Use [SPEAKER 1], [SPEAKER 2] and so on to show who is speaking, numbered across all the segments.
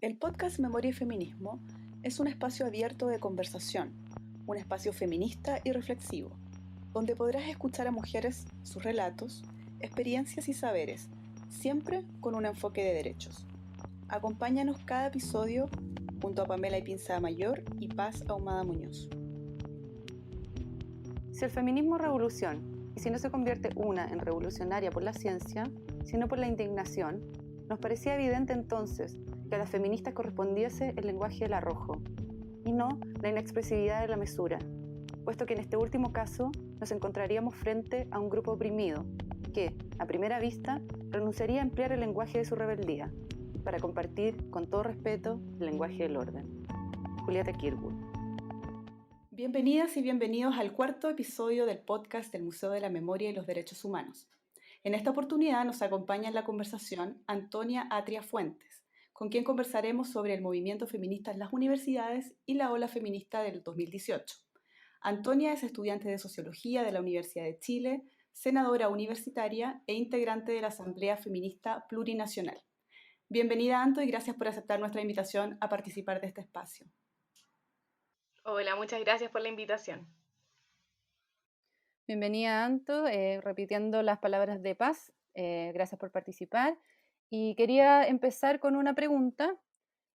[SPEAKER 1] El podcast Memoria y Feminismo es un espacio abierto de conversación, un espacio feminista y reflexivo, donde podrás escuchar a mujeres, sus relatos, experiencias y saberes, siempre con un enfoque de derechos. Acompáñanos cada episodio junto a Pamela Pinzada Mayor y Paz Ahumada Muñoz.
[SPEAKER 2] Si el feminismo es revolución, y si no se convierte una en revolucionaria por la ciencia, sino por la indignación, nos parecía evidente entonces que a las feministas correspondiese el lenguaje del arrojo, y no la inexpresividad de la mesura, puesto que en este último caso nos encontraríamos frente a un grupo oprimido, que, a primera vista, renunciaría a emplear el lenguaje de su rebeldía, para compartir, con todo respeto, el lenguaje del orden. Julieta Kirwood.
[SPEAKER 1] Bienvenidas y bienvenidos al cuarto episodio del podcast del Museo de la Memoria y los Derechos Humanos. En esta oportunidad nos acompaña en la conversación Antonia Atria Fuentes, con quien conversaremos sobre el movimiento feminista en las universidades y la ola feminista del 2018. Antonia es estudiante de Sociología de la Universidad de Chile, senadora universitaria e integrante de la Asamblea Feminista Plurinacional. Bienvenida, Anto, y gracias por aceptar nuestra invitación a participar de este espacio.
[SPEAKER 3] Hola, muchas gracias por la invitación.
[SPEAKER 2] Bienvenida, Anto, repitiendo las palabras de Paz. Gracias por participar. Y quería empezar con una pregunta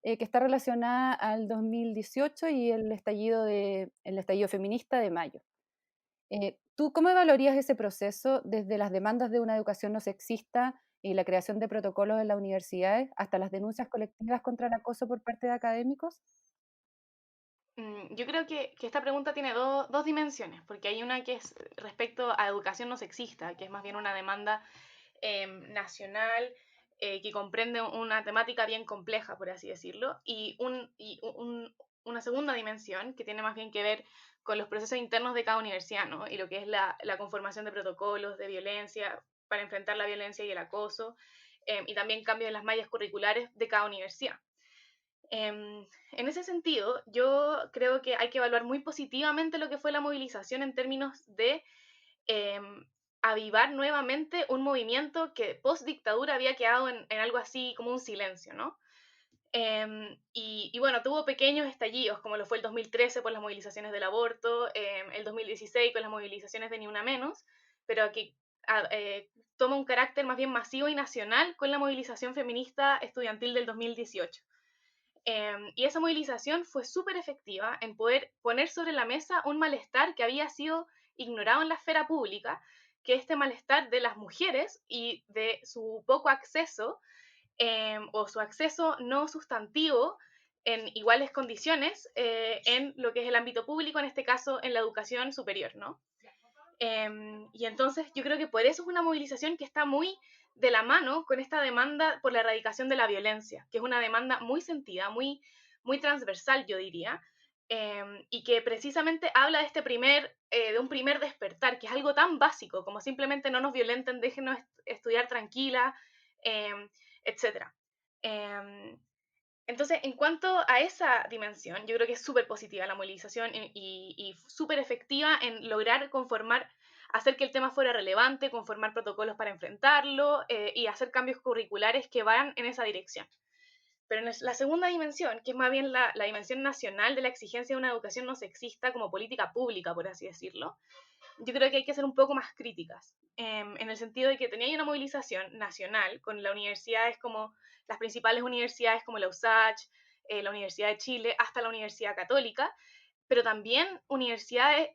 [SPEAKER 2] que está relacionada al 2018 y el estallido feminista de mayo. ¿Tú cómo evaluarías ese proceso desde las demandas de una educación no sexista y la creación de protocolos en las universidades hasta las denuncias colectivas contra el acoso por parte de académicos?
[SPEAKER 3] Yo creo que esta pregunta tiene dos dimensiones, porque hay una que es respecto a educación no sexista, que es más bien una demanda nacional que comprende una temática bien compleja, por así decirlo, una segunda dimensión que tiene más bien que ver con los procesos internos de cada universidad, ¿no? Y lo que es la conformación de protocolos de violencia para enfrentar la violencia y el acoso, y también cambios en las mallas curriculares de cada universidad. En ese sentido, yo creo que hay que evaluar muy positivamente lo que fue la movilización en términos de em, avivar nuevamente un movimiento que post dictadura había quedado en algo así como un silencio, ¿no? Y bueno, tuvo pequeños estallidos, como lo fue el 2013 por las movilizaciones del aborto, el 2016 con las movilizaciones de Ni Una Menos, pero que toma un carácter más bien masivo y nacional con la movilización feminista estudiantil del 2018. Y esa movilización fue súper efectiva en poder poner sobre la mesa un malestar que había sido ignorado en la esfera pública, que este malestar de las mujeres y de su poco acceso o su acceso no sustantivo en iguales condiciones en lo que es el ámbito público, en este caso en la educación superior, ¿no? Y entonces yo creo que por eso es una movilización que está muy de la mano con esta demanda por la erradicación de la violencia, que es una demanda muy sentida, muy transversal, yo diría, y que precisamente habla de de un primer despertar, que es algo tan básico como simplemente no nos violenten, déjenos estudiar tranquila, etc. Entonces, en cuanto a esa dimensión, yo creo que es súper positiva la movilización y súper efectiva en lograr hacer que el tema fuera relevante, conformar protocolos para enfrentarlo y hacer cambios curriculares que vayan en esa dirección. Pero en la segunda dimensión, que es más bien la dimensión nacional de la exigencia de una educación no sexista como política pública, por así decirlo, yo creo que hay que ser un poco más críticas, en el sentido de que tenía una movilización nacional con las universidades como las principales universidades como la USACH, la Universidad de Chile, hasta la Universidad Católica, pero también universidades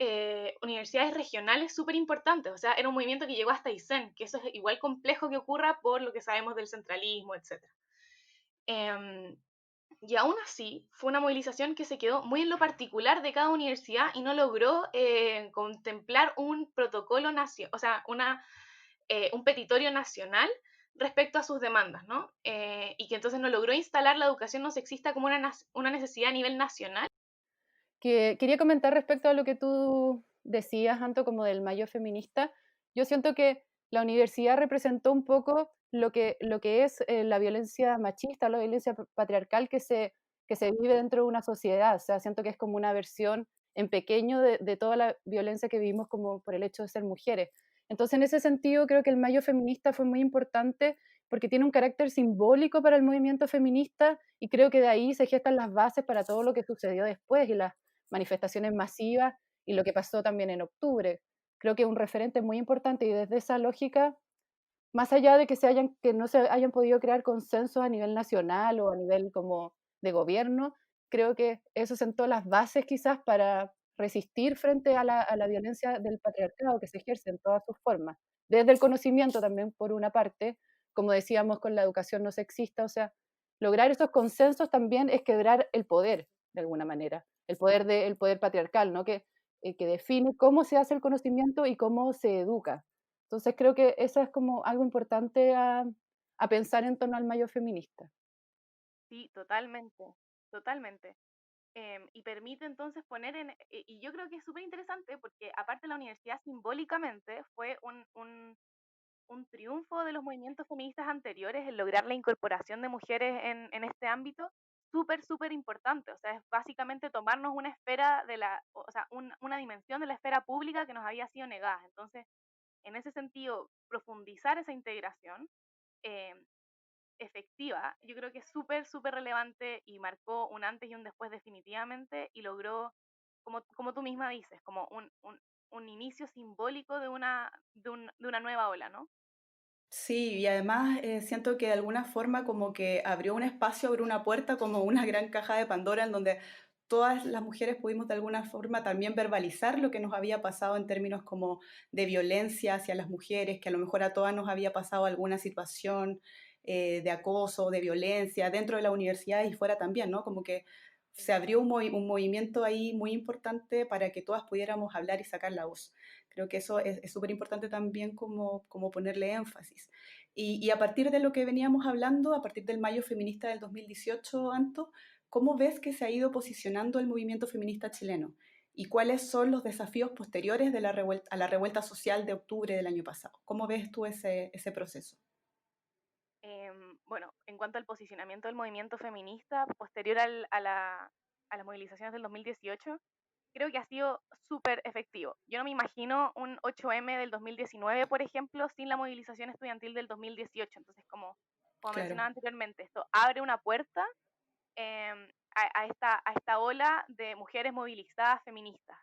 [SPEAKER 3] regionales súper importantes, o sea, era un movimiento que llegó hasta Aysén, que eso es igual complejo que ocurra por lo que sabemos del centralismo, etc. Y aún así, fue una movilización que se quedó muy en lo particular de cada universidad y no logró contemplar un protocolo nacional, o sea, un petitorio nacional respecto a sus demandas, ¿no? Y que entonces no logró instalar la educación no sexista como una necesidad a nivel nacional.
[SPEAKER 2] Que quería comentar respecto a lo que tú decías, Anto, como del mayo feminista. Yo siento que la universidad representó un poco lo que es la violencia machista, la violencia patriarcal que se vive dentro de una sociedad. O sea, siento que es como una versión en pequeño de toda la violencia que vivimos como por el hecho de ser mujeres. Entonces, en ese sentido, creo que el mayo feminista fue muy importante porque tiene un carácter simbólico para el movimiento feminista y creo que de ahí se gestan las bases para todo lo que sucedió después y las manifestaciones masivas y lo que pasó también en octubre. Creo que es un referente muy importante y desde esa lógica, más allá de que no se hayan podido crear consensos a nivel nacional o a nivel como de gobierno, creo que eso sentó las bases quizás para resistir frente a la violencia del patriarcado que se ejerce en todas sus formas. Desde el conocimiento también, por una parte, como decíamos con la educación no sexista, o sea, lograr esos consensos también es quebrar el poder, de alguna manera, el poder patriarcal, ¿no? Que define cómo se hace el conocimiento y cómo se educa. Entonces creo que eso es como algo importante a pensar en torno al mayo feminista.
[SPEAKER 3] Sí, totalmente, totalmente. Y permite entonces poner y yo creo que es súper interesante porque aparte la universidad simbólicamente fue un triunfo de los movimientos feministas anteriores en lograr la incorporación de mujeres en este ámbito, súper, súper importante. O sea, es básicamente tomarnos una esfera o sea, una dimensión de la esfera pública que nos había sido negada. Entonces, en ese sentido, profundizar esa integración eh, efectiva, yo creo que es súper, súper relevante y marcó un antes y un después definitivamente y logró, como tú misma dices, como un inicio simbólico de una nueva ola, ¿no?
[SPEAKER 1] Sí, y además siento que de alguna forma como que abrió un espacio, abrió una puerta, como una gran caja de Pandora en donde todas las mujeres pudimos de alguna forma también verbalizar lo que nos había pasado en términos como de violencia hacia las mujeres, que a lo mejor a todas nos había pasado alguna situación de acoso, de violencia dentro de la universidad y fuera también, ¿no? Como que se abrió un movimiento ahí muy importante para que todas pudiéramos hablar y sacar la voz. Creo que eso es súper importante también como ponerle énfasis. Y a partir de lo que veníamos hablando, a partir del Mayo Feminista del 2018, Anto, ¿cómo ves que se ha ido posicionando el movimiento feminista chileno? ¿Y cuáles son los desafíos posteriores de a la revuelta social de octubre del año pasado? ¿Cómo ves tú ese proceso?
[SPEAKER 3] Bueno, en cuanto al posicionamiento del movimiento feminista posterior a las movilizaciones del 2018, creo que ha sido súper efectivo. Yo no me imagino un 8M del 2019, por ejemplo, sin la movilización estudiantil del 2018. Entonces, como
[SPEAKER 1] Claro.
[SPEAKER 3] mencionaba anteriormente, esto abre una puerta a esta ola de mujeres movilizadas feministas.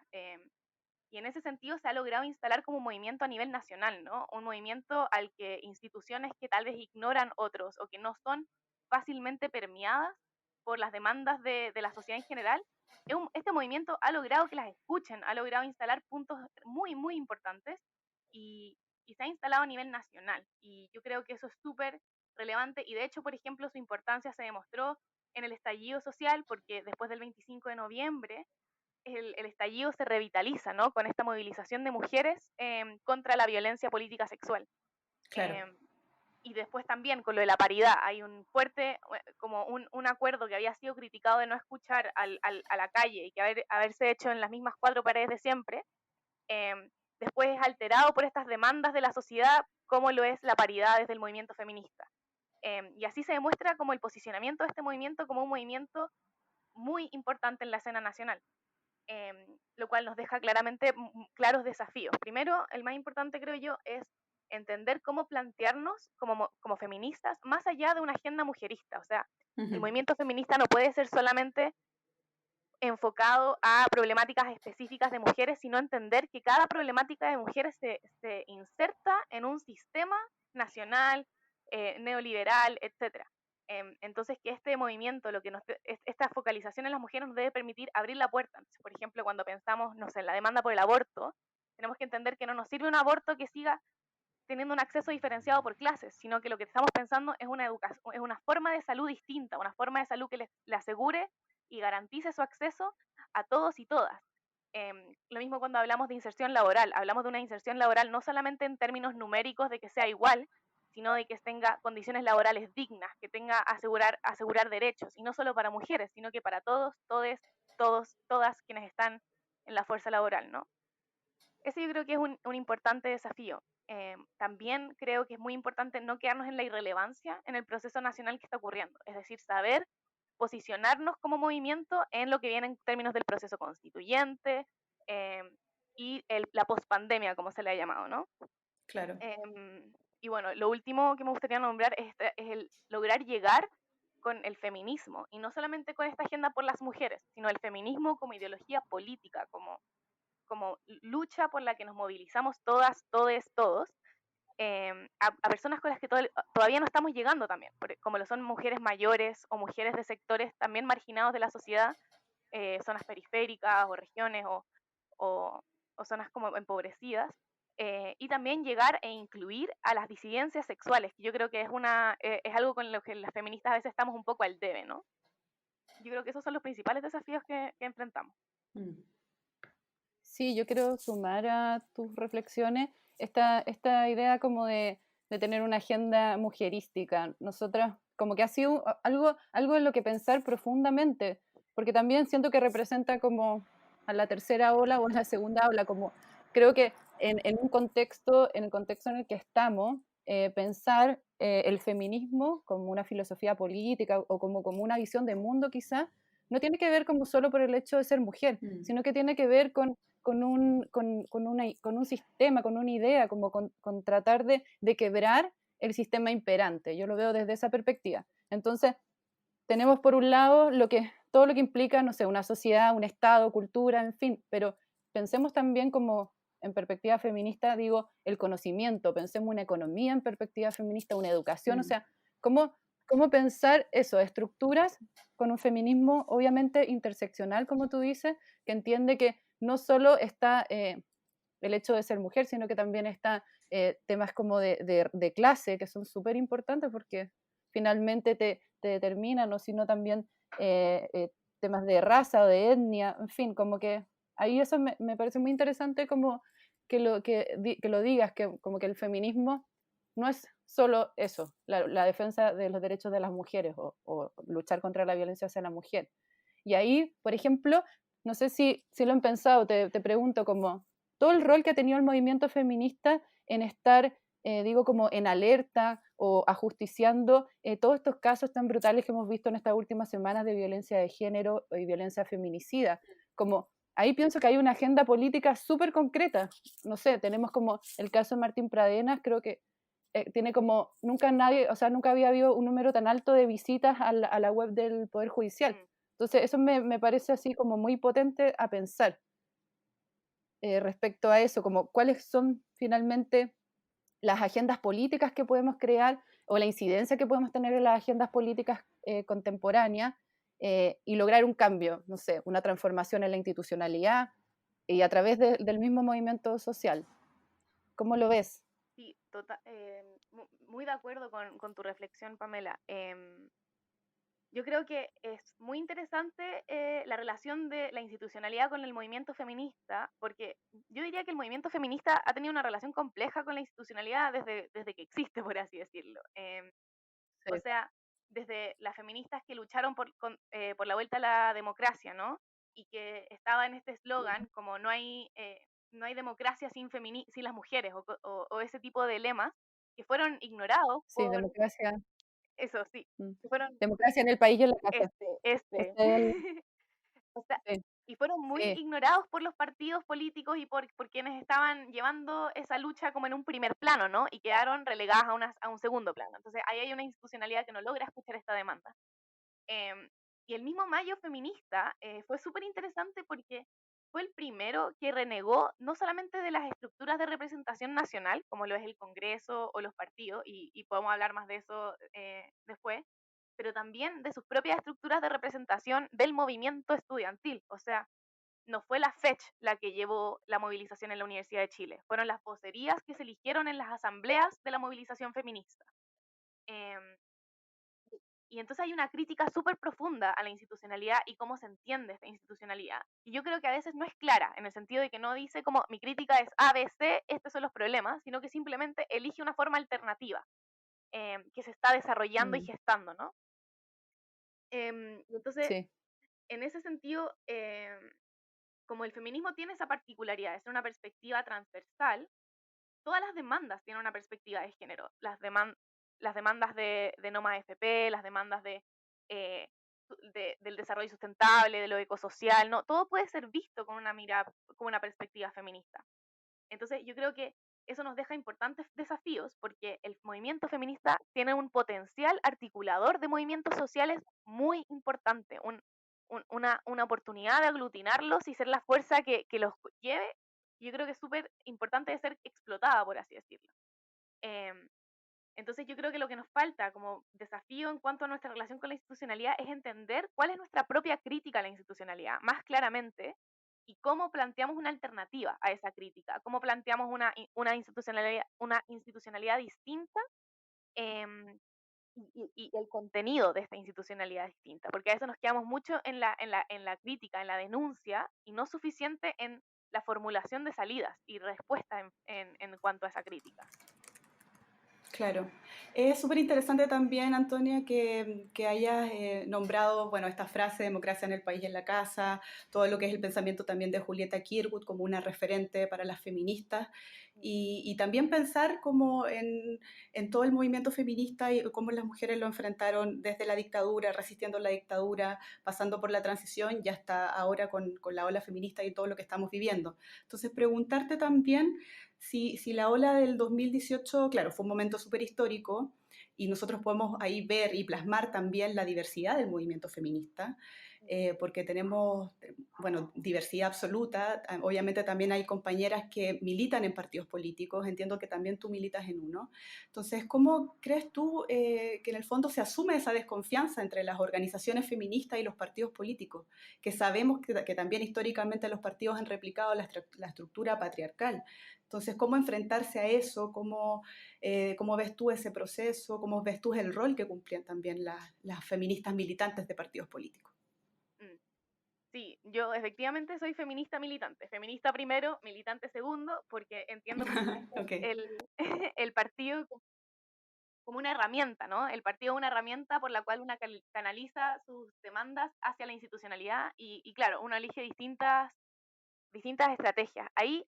[SPEAKER 3] Y en ese sentido se ha logrado instalar como un movimiento a nivel nacional, ¿no? Un movimiento al que instituciones que tal vez ignoran otros o que no son fácilmente permeadas por las demandas de la sociedad en general, este movimiento ha logrado que las escuchen, ha logrado instalar puntos muy, muy importantes y, y se ha instalado a nivel nacional. Y yo creo que eso es súper relevante y de hecho, por ejemplo, su importancia se demostró en el estallido social porque después del 25 de noviembre el estallido se revitaliza, ¿no? Con esta movilización de mujeres contra la violencia política sexual.
[SPEAKER 1] Claro.
[SPEAKER 3] Eh, y después también con lo de la paridad, hay un fuerte, como un acuerdo que había sido criticado de no escuchar a la calle y que haberse hecho en las mismas cuatro paredes de siempre, eh, después es alterado por estas demandas de la sociedad, como lo es la paridad desde el movimiento feminista. Y así se demuestra como el posicionamiento de este movimiento como un movimiento muy importante en la escena nacional. Lo cual nos deja claramente claros desafíos. Primero, el más importante creo yo es entender cómo plantearnos como feministas más allá de una agenda mujerista. O sea, el
[SPEAKER 1] Ujú.
[SPEAKER 3] movimiento feminista no puede ser solamente enfocado a problemáticas específicas de mujeres, sino entender que cada problemática de mujeres se inserta en un sistema nacional, neoliberal, etcétera. Entonces, que este movimiento, esta focalización en las mujeres nos debe permitir abrir la puerta. Entonces, por ejemplo, cuando pensamos, no sé, en la demanda por el aborto, tenemos que entender que no nos sirve un aborto que siga teniendo un acceso diferenciado por clases, sino que lo que estamos pensando es una educación, es una forma de salud distinta, una forma de salud que le asegure y garantice su acceso a todos y todas. Lo mismo cuando hablamos de inserción laboral, hablamos de una inserción laboral no solamente en términos numéricos de que sea igual, sino de que tenga condiciones laborales dignas, que tenga asegurar derechos, y no solo para mujeres, sino que para todos, todes, todos, todas quienes están en la fuerza laboral, ¿no? Ese yo creo que es un importante desafío. También creo que es muy importante no quedarnos en la irrelevancia en el proceso nacional que está ocurriendo, es decir, saber posicionarnos como movimiento en lo que viene en términos del proceso constituyente eh, y la pospandemia, como se le ha llamado, ¿no?
[SPEAKER 1] Claro.
[SPEAKER 3] Em, Y bueno, lo último que me gustaría nombrar es el lograr llegar con el feminismo, y no solamente con esta agenda por las mujeres, sino el feminismo como ideología política, como lucha por la que nos movilizamos todas, todes, todos, a personas con las que todavía no estamos llegando también, como lo son mujeres mayores o mujeres de sectores también marginados de la sociedad, zonas periféricas o regiones o, o zonas como empobrecidas, y también llegar e incluir a las disidencias sexuales, que yo creo que es algo con lo que las feministas a veces estamos un poco al debe, ¿no? Yo creo que esos son los principales desafíos que enfrentamos.
[SPEAKER 1] Mm.
[SPEAKER 2] Sí, yo quiero sumar a tus reflexiones esta idea como de tener una agenda mujerística. Nosotras, como que ha sido algo en lo que pensar profundamente, porque también siento que representa como a la tercera ola o a la segunda ola, como creo que en en el contexto en el que estamos, pensar el feminismo como una filosofía política o como una visión de mundo quizás, no tiene que ver como solo por el hecho de ser mujer,
[SPEAKER 1] Mm.
[SPEAKER 2] sino que tiene que ver con un sistema, con una idea, como con tratar de quebrar el sistema imperante. Yo lo veo desde esa perspectiva. Entonces, tenemos por un lado todo lo que implica, no sé, una sociedad, un Estado, cultura, en fin, pero pensemos también como en perspectiva feminista, digo, el conocimiento, pensemos una economía en perspectiva feminista, una educación, o
[SPEAKER 1] Mm.
[SPEAKER 2] sea, cómo pensar eso, estructuras con un feminismo obviamente interseccional, como tú dices, que entiende que no solo está el hecho de ser mujer, sino que también está temas como de clase, que son súper importantes porque finalmente te determinan, o sino también temas de raza o de etnia, en fin, como que ahí eso me parece muy interesante como que lo digas, que como que el feminismo no es solo eso, la defensa de los derechos de las mujeres o luchar contra la violencia hacia la mujer. Y ahí, por ejemplo, no sé si lo han pensado, te pregunto como todo el rol que ha tenido el movimiento feminista en estar, digo, como en alerta o ajusticiando todos estos casos tan brutales que hemos visto en estas últimas semanas de violencia de género y violencia feminicida. Como ahí pienso que hay una agenda política súper concreta. No sé, tenemos como el caso de Martín Pradenas, creo que tiene como nunca nadie, o sea, nunca había habido un número tan alto de visitas a la web del Poder Judicial. Entonces, eso me parece así como muy potente a pensar respecto a eso, como cuáles son finalmente las agendas políticas que podemos crear o la incidencia que podemos tener en las agendas políticas contemporáneas y lograr un cambio, no sé, una transformación en la institucionalidad y a través del mismo movimiento social. ¿Cómo lo ves?
[SPEAKER 3] Sí, muy de acuerdo con tu reflexión, Pamela. Yo creo que es muy interesante la relación de la institucionalidad con el movimiento feminista, porque yo diría que el movimiento feminista ha tenido una relación compleja con la institucionalidad desde que existe, por así decirlo. O
[SPEAKER 2] Sí,
[SPEAKER 3] sea, desde las feministas que lucharon por la vuelta a la democracia, ¿no? Y que estaba en este eslogan como no hay democracia sin las mujeres, o ese tipo de lemas que fueron ignorados
[SPEAKER 2] sí, democracia,
[SPEAKER 3] eso sí,
[SPEAKER 2] mm,
[SPEAKER 3] que fueron
[SPEAKER 2] democracia en el país y en la casa.
[SPEAKER 3] este.
[SPEAKER 2] Este es
[SPEAKER 3] O sea,
[SPEAKER 2] sí,
[SPEAKER 3] y fueron muy
[SPEAKER 2] sí,
[SPEAKER 3] ignorados por los partidos políticos y por quienes estaban llevando esa lucha como en un primer plano, ¿no? Y quedaron relegadas a un segundo plano. Entonces, ahí hay una institucionalidad que no logra escuchar esta demanda. Em, y el mismo Mayo feminista fue súper interesante porque fue el primero que renegó no solamente de las estructuras de representación nacional, como lo es el Congreso o los partidos, y podemos hablar más de eso después, pero también de sus propias estructuras de representación del movimiento estudiantil. O sea, no fue la FECH la que llevó la movilización en la Universidad de Chile, fueron las vocerías que se eligieron en las asambleas de la movilización feminista. Em, y entonces hay una crítica súper profunda a la institucionalidad y cómo se entiende esta institucionalidad. Y yo creo que a veces no es clara, en el sentido de que no dice como mi crítica es A, B, C, estos son los problemas, sino que simplemente elige una forma alternativa que se está desarrollando y
[SPEAKER 2] mm,
[SPEAKER 3] gestando, ¿no? Y entonces,
[SPEAKER 2] sí,
[SPEAKER 3] en ese sentido, como el feminismo tiene esa particularidad, es una perspectiva transversal, todas las demandas tienen una perspectiva de género. Las demandas de no más FP, las demandas eh, del desarrollo sustentable, de lo ecosocial, ¿no? Todo puede ser visto con una mirada, con una perspectiva feminista. Entonces, yo creo que eso nos deja importantes desafíos porque el movimiento feminista tiene un potencial articulador de movimientos sociales muy importante, una oportunidad de aglutinarlos y ser la fuerza que los lleve. Yo creo que es súper importante de ser explotada, por así decirlo. Em, entonces yo creo que lo que nos falta como desafío en cuanto a nuestra relación con la institucionalidad es entender cuál es nuestra propia crítica a la institucionalidad, más claramente, y cómo planteamos una alternativa a esa crítica, cómo planteamos una institucionalidad distinta, em, y el contenido de esta institucionalidad distinta, porque a veces nos quedamos mucho en la crítica, en la denuncia, y no suficiente en la formulación de salidas y respuestas en cuanto a esa crítica.
[SPEAKER 1] Claro. Es súper interesante también, Antonia, que hayas nombrado, bueno, esta frase, democracia en el país y en la casa, todo lo que es el pensamiento también de Julieta Kirwood como una referente para las feministas, y también pensar como en todo el movimiento feminista y cómo las mujeres lo enfrentaron desde la dictadura, resistiendo la dictadura, pasando por la transición y hasta ahora con la ola feminista y todo lo que estamos viviendo. Entonces, preguntarte también si la ola del 2018, claro, fue un momento súper histórico y nosotros podemos ahí ver y plasmar también la diversidad del movimiento feminista, porque tenemos, bueno, diversidad absoluta. Obviamente también hay compañeras que militan en partidos políticos, entiendo que también tú militas en uno. Entonces, ¿cómo crees tú que en el fondo se asume esa desconfianza entre las organizaciones feministas y los partidos políticos? Que sabemos que también históricamente los partidos han replicado la estructura patriarcal. Entonces, ¿cómo enfrentarse a eso? ¿Cómo ves tú ese proceso? ¿Cómo ves tú el rol que cumplían también las feministas militantes de partidos políticos?
[SPEAKER 3] Mm. Sí, yo efectivamente soy feminista militante. Feminista primero, militante segundo, porque entiendo perfectamente
[SPEAKER 1] Ok,
[SPEAKER 3] el partido como una herramienta, ¿no? El partido es una herramienta por la cual una canaliza sus demandas hacia la institucionalidad y claro, uno elige distintas estrategias. Ahí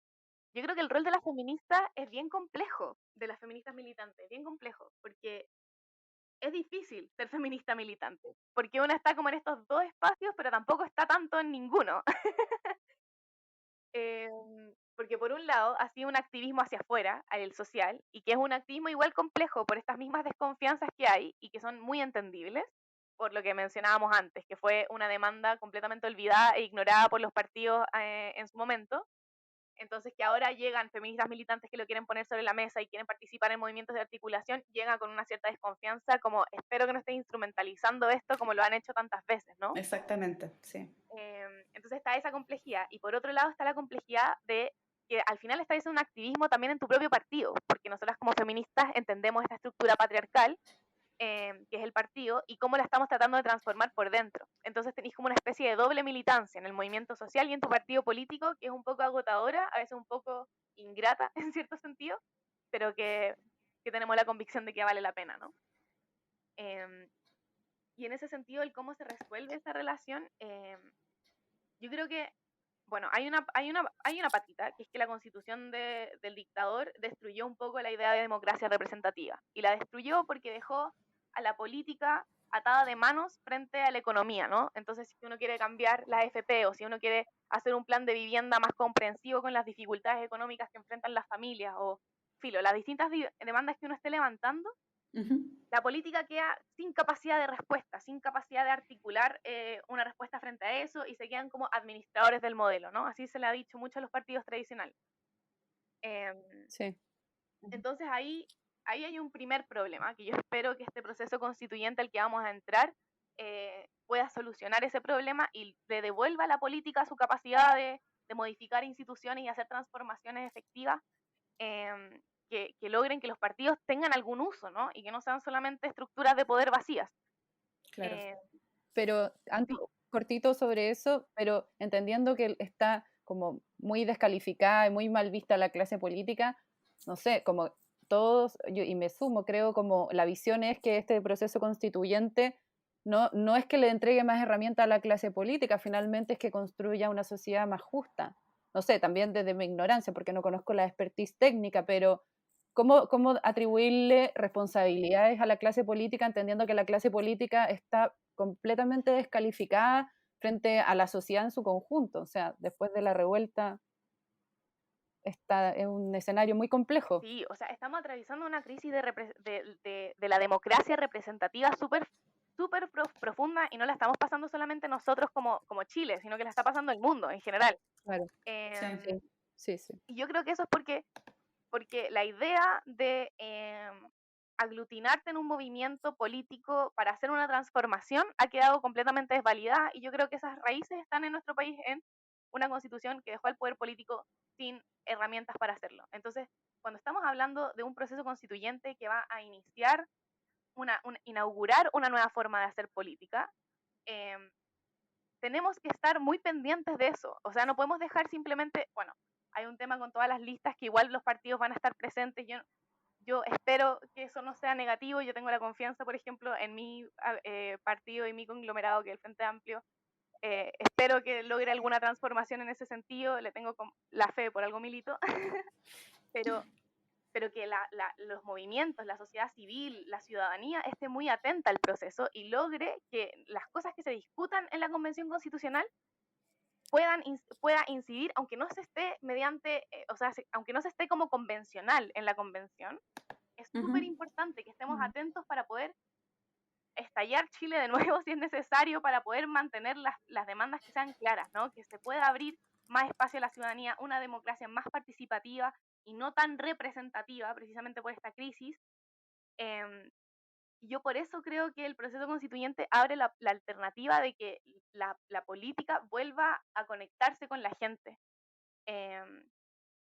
[SPEAKER 3] yo creo que el rol de la feminista es bien complejo, de las feministas militantes, bien complejo, porque es difícil ser feminista militante, porque una está como en estos dos espacios, pero tampoco está tanto en ninguno. Porque por un lado ha sido un activismo hacia afuera, el social, y que es un activismo igual complejo por estas mismas desconfianzas que hay y que son muy entendibles, por lo que mencionábamos antes, que fue una demanda completamente olvidada e ignorada por los partidos en su momento. Entonces, que ahora llegan feministas militantes que lo quieren poner sobre la mesa y quieren participar en movimientos de articulación, llegan con una cierta desconfianza, como espero que no estés instrumentalizando esto como lo han hecho tantas veces, ¿no?
[SPEAKER 1] exactamente, sí.
[SPEAKER 3] Entonces está esa complejidad. Y por otro lado está la complejidad de que al final está ese un activismo también en tu propio partido, porque nosotras como feministas entendemos esta estructura patriarcal, que es el partido, y cómo la estamos tratando de transformar por dentro. Entonces tenéis como una especie de doble militancia en el movimiento social y en tu partido político, que es un poco agotadora, a veces un poco ingrata en cierto sentido, pero que tenemos la convicción de que vale la pena, ¿no? Y en ese sentido, el cómo se resuelve esa relación, yo creo que, bueno, hay una patita, que es que la constitución del dictador destruyó un poco la idea de democracia representativa. Y la destruyó porque dejó a la política atada de manos frente a la economía, ¿no? Entonces, si uno quiere cambiar la AFP o si uno quiere hacer un plan de vivienda más comprensivo con las dificultades económicas que enfrentan las familias o, filo, las distintas demandas que uno esté levantando,
[SPEAKER 1] Ujú.
[SPEAKER 3] la política queda sin capacidad de respuesta, sin capacidad de articular una respuesta frente a eso y se quedan como administradores del modelo, ¿no? Así se le ha dicho mucho a los partidos tradicionales. Em,
[SPEAKER 2] Sí.
[SPEAKER 3] entonces ahí hay un primer problema, que yo espero que este proceso constituyente al que vamos a entrar pueda solucionar ese problema y le devuelva a la política su capacidad de modificar instituciones y hacer transformaciones efectivas, em, que logren que los partidos tengan algún uso, ¿no? Y que no sean solamente estructuras de poder vacías.
[SPEAKER 1] Claro.
[SPEAKER 3] Eh,
[SPEAKER 2] Pero antes,
[SPEAKER 3] sí,
[SPEAKER 2] cortito sobre eso, pero entendiendo que está como muy descalificada y muy mal vista la clase política, no sé, como todos, yo, y me sumo, creo como la visión es que este proceso constituyente no es que le entregue más herramientas a la clase política, finalmente es que construya una sociedad más justa. No sé, también desde mi ignorancia, porque no conozco la expertise técnica, pero ¿cómo atribuirle responsabilidades a la clase política, entendiendo que la clase política está completamente descalificada frente a la sociedad en su conjunto? O sea, después de la revuelta. es un escenario muy complejo.
[SPEAKER 3] Sí, o sea, estamos atravesando una crisis de la democracia representativa súper profunda y no la estamos pasando solamente nosotros como Chile, sino que la está pasando el mundo en general.
[SPEAKER 2] Claro,
[SPEAKER 1] Sí.
[SPEAKER 3] Em,
[SPEAKER 2] sí, sí, sí.
[SPEAKER 3] y yo creo que eso es porque la idea de aglutinarte en un movimiento político para hacer una transformación ha quedado completamente desvalidada y yo creo que esas raíces están en nuestro país en una constitución que dejó al poder político sin herramientas para hacerlo. Entonces, cuando estamos hablando de un proceso constituyente que va a iniciar, inaugurar una nueva forma de hacer política, em, tenemos que estar muy pendientes de eso. O sea, no podemos dejar simplemente, bueno, hay un tema con todas las listas que igual los partidos van a estar presentes. Yo espero que eso no sea negativo. Yo tengo la confianza, por ejemplo, en mi partido y mi conglomerado, que es el Frente Amplio. Espero que logre alguna transformación en ese sentido. Le tengo la fe, por algo milito. pero pero que los movimientos, la sociedad civil, la ciudadanía esté muy atenta al proceso y logre que las cosas que se discutan en la Convención Constitucional pueda incidir, aunque no se esté o sea, aunque no se esté como convencional en la convención, es súper
[SPEAKER 1] Ujú.
[SPEAKER 3] importante que estemos atentos para poder estallar Chile de nuevo si es necesario, para poder mantener las demandas que sean claras, ¿no? Que se pueda abrir más espacio a la ciudadanía, una democracia más participativa y no tan representativa, precisamente por esta crisis. Em, y yo por eso creo que el proceso constituyente abre la alternativa de que la política vuelva a conectarse con la gente. Em,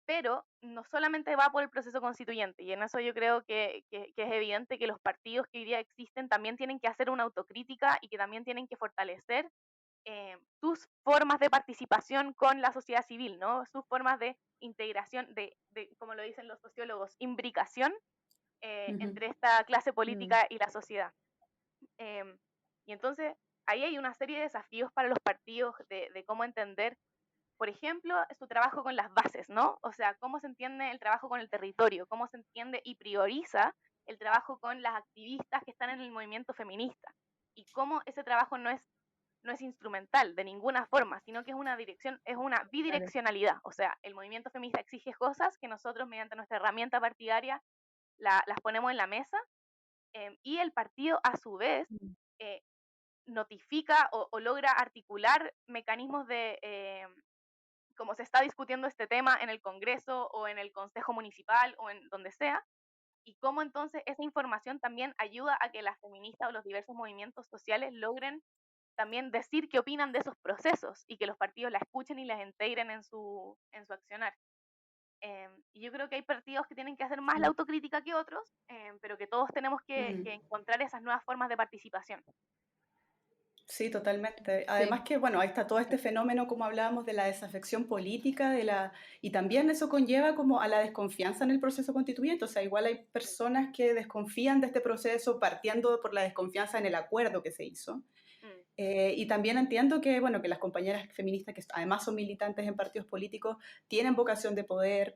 [SPEAKER 3] pero no solamente va por el proceso constituyente, y en eso yo creo que es evidente que los partidos que hoy día existen también tienen que hacer una autocrítica y que también tienen que fortalecer sus formas de participación con la sociedad civil, ¿no? Sus formas de integración, como lo dicen los sociólogos, imbricación
[SPEAKER 1] Ujú.
[SPEAKER 3] entre esta clase
[SPEAKER 2] Mm,
[SPEAKER 3] política y la sociedad. Em, y entonces ahí hay una serie de desafíos para los partidos de cómo entender, por ejemplo, su trabajo con las bases, ¿no? O sea, cómo se entiende el trabajo con el territorio, cómo se entiende y prioriza el trabajo con las activistas que están en el movimiento feminista y cómo ese trabajo no es instrumental de ninguna forma, sino que es una dirección, es una
[SPEAKER 2] claro.
[SPEAKER 3] bidireccionalidad. O sea, el movimiento feminista exige cosas que nosotros mediante nuestra herramienta partidaria las ponemos en la mesa, y el partido a su vez
[SPEAKER 2] Mm,
[SPEAKER 3] eh, notifica o logra articular mecanismos como se está discutiendo este tema en el Congreso o en el Consejo Municipal o en donde sea, y cómo entonces esa información también ayuda a que las feministas o los diversos movimientos sociales logren también decir qué opinan de esos procesos y que los partidos la escuchen y las integren en su accionar. Y yo creo que hay partidos que tienen que hacer más la
[SPEAKER 2] mm,
[SPEAKER 3] autocrítica que otros, pero que todos tenemos que
[SPEAKER 1] Mm.
[SPEAKER 3] encontrar esas nuevas formas de participación.
[SPEAKER 1] Sí, totalmente.
[SPEAKER 2] sí,
[SPEAKER 1] Además que, bueno, ahí está todo este fenómeno, como hablábamos, de la desafección política, y también eso conlleva como a la desconfianza en el proceso constituyente. O sea, igual hay personas que desconfían de este proceso partiendo por la desconfianza en el acuerdo que se hizo.
[SPEAKER 3] Mm,
[SPEAKER 1] Y también entiendo que, bueno, que las compañeras feministas, que además son militantes en partidos políticos, tienen vocación de poder,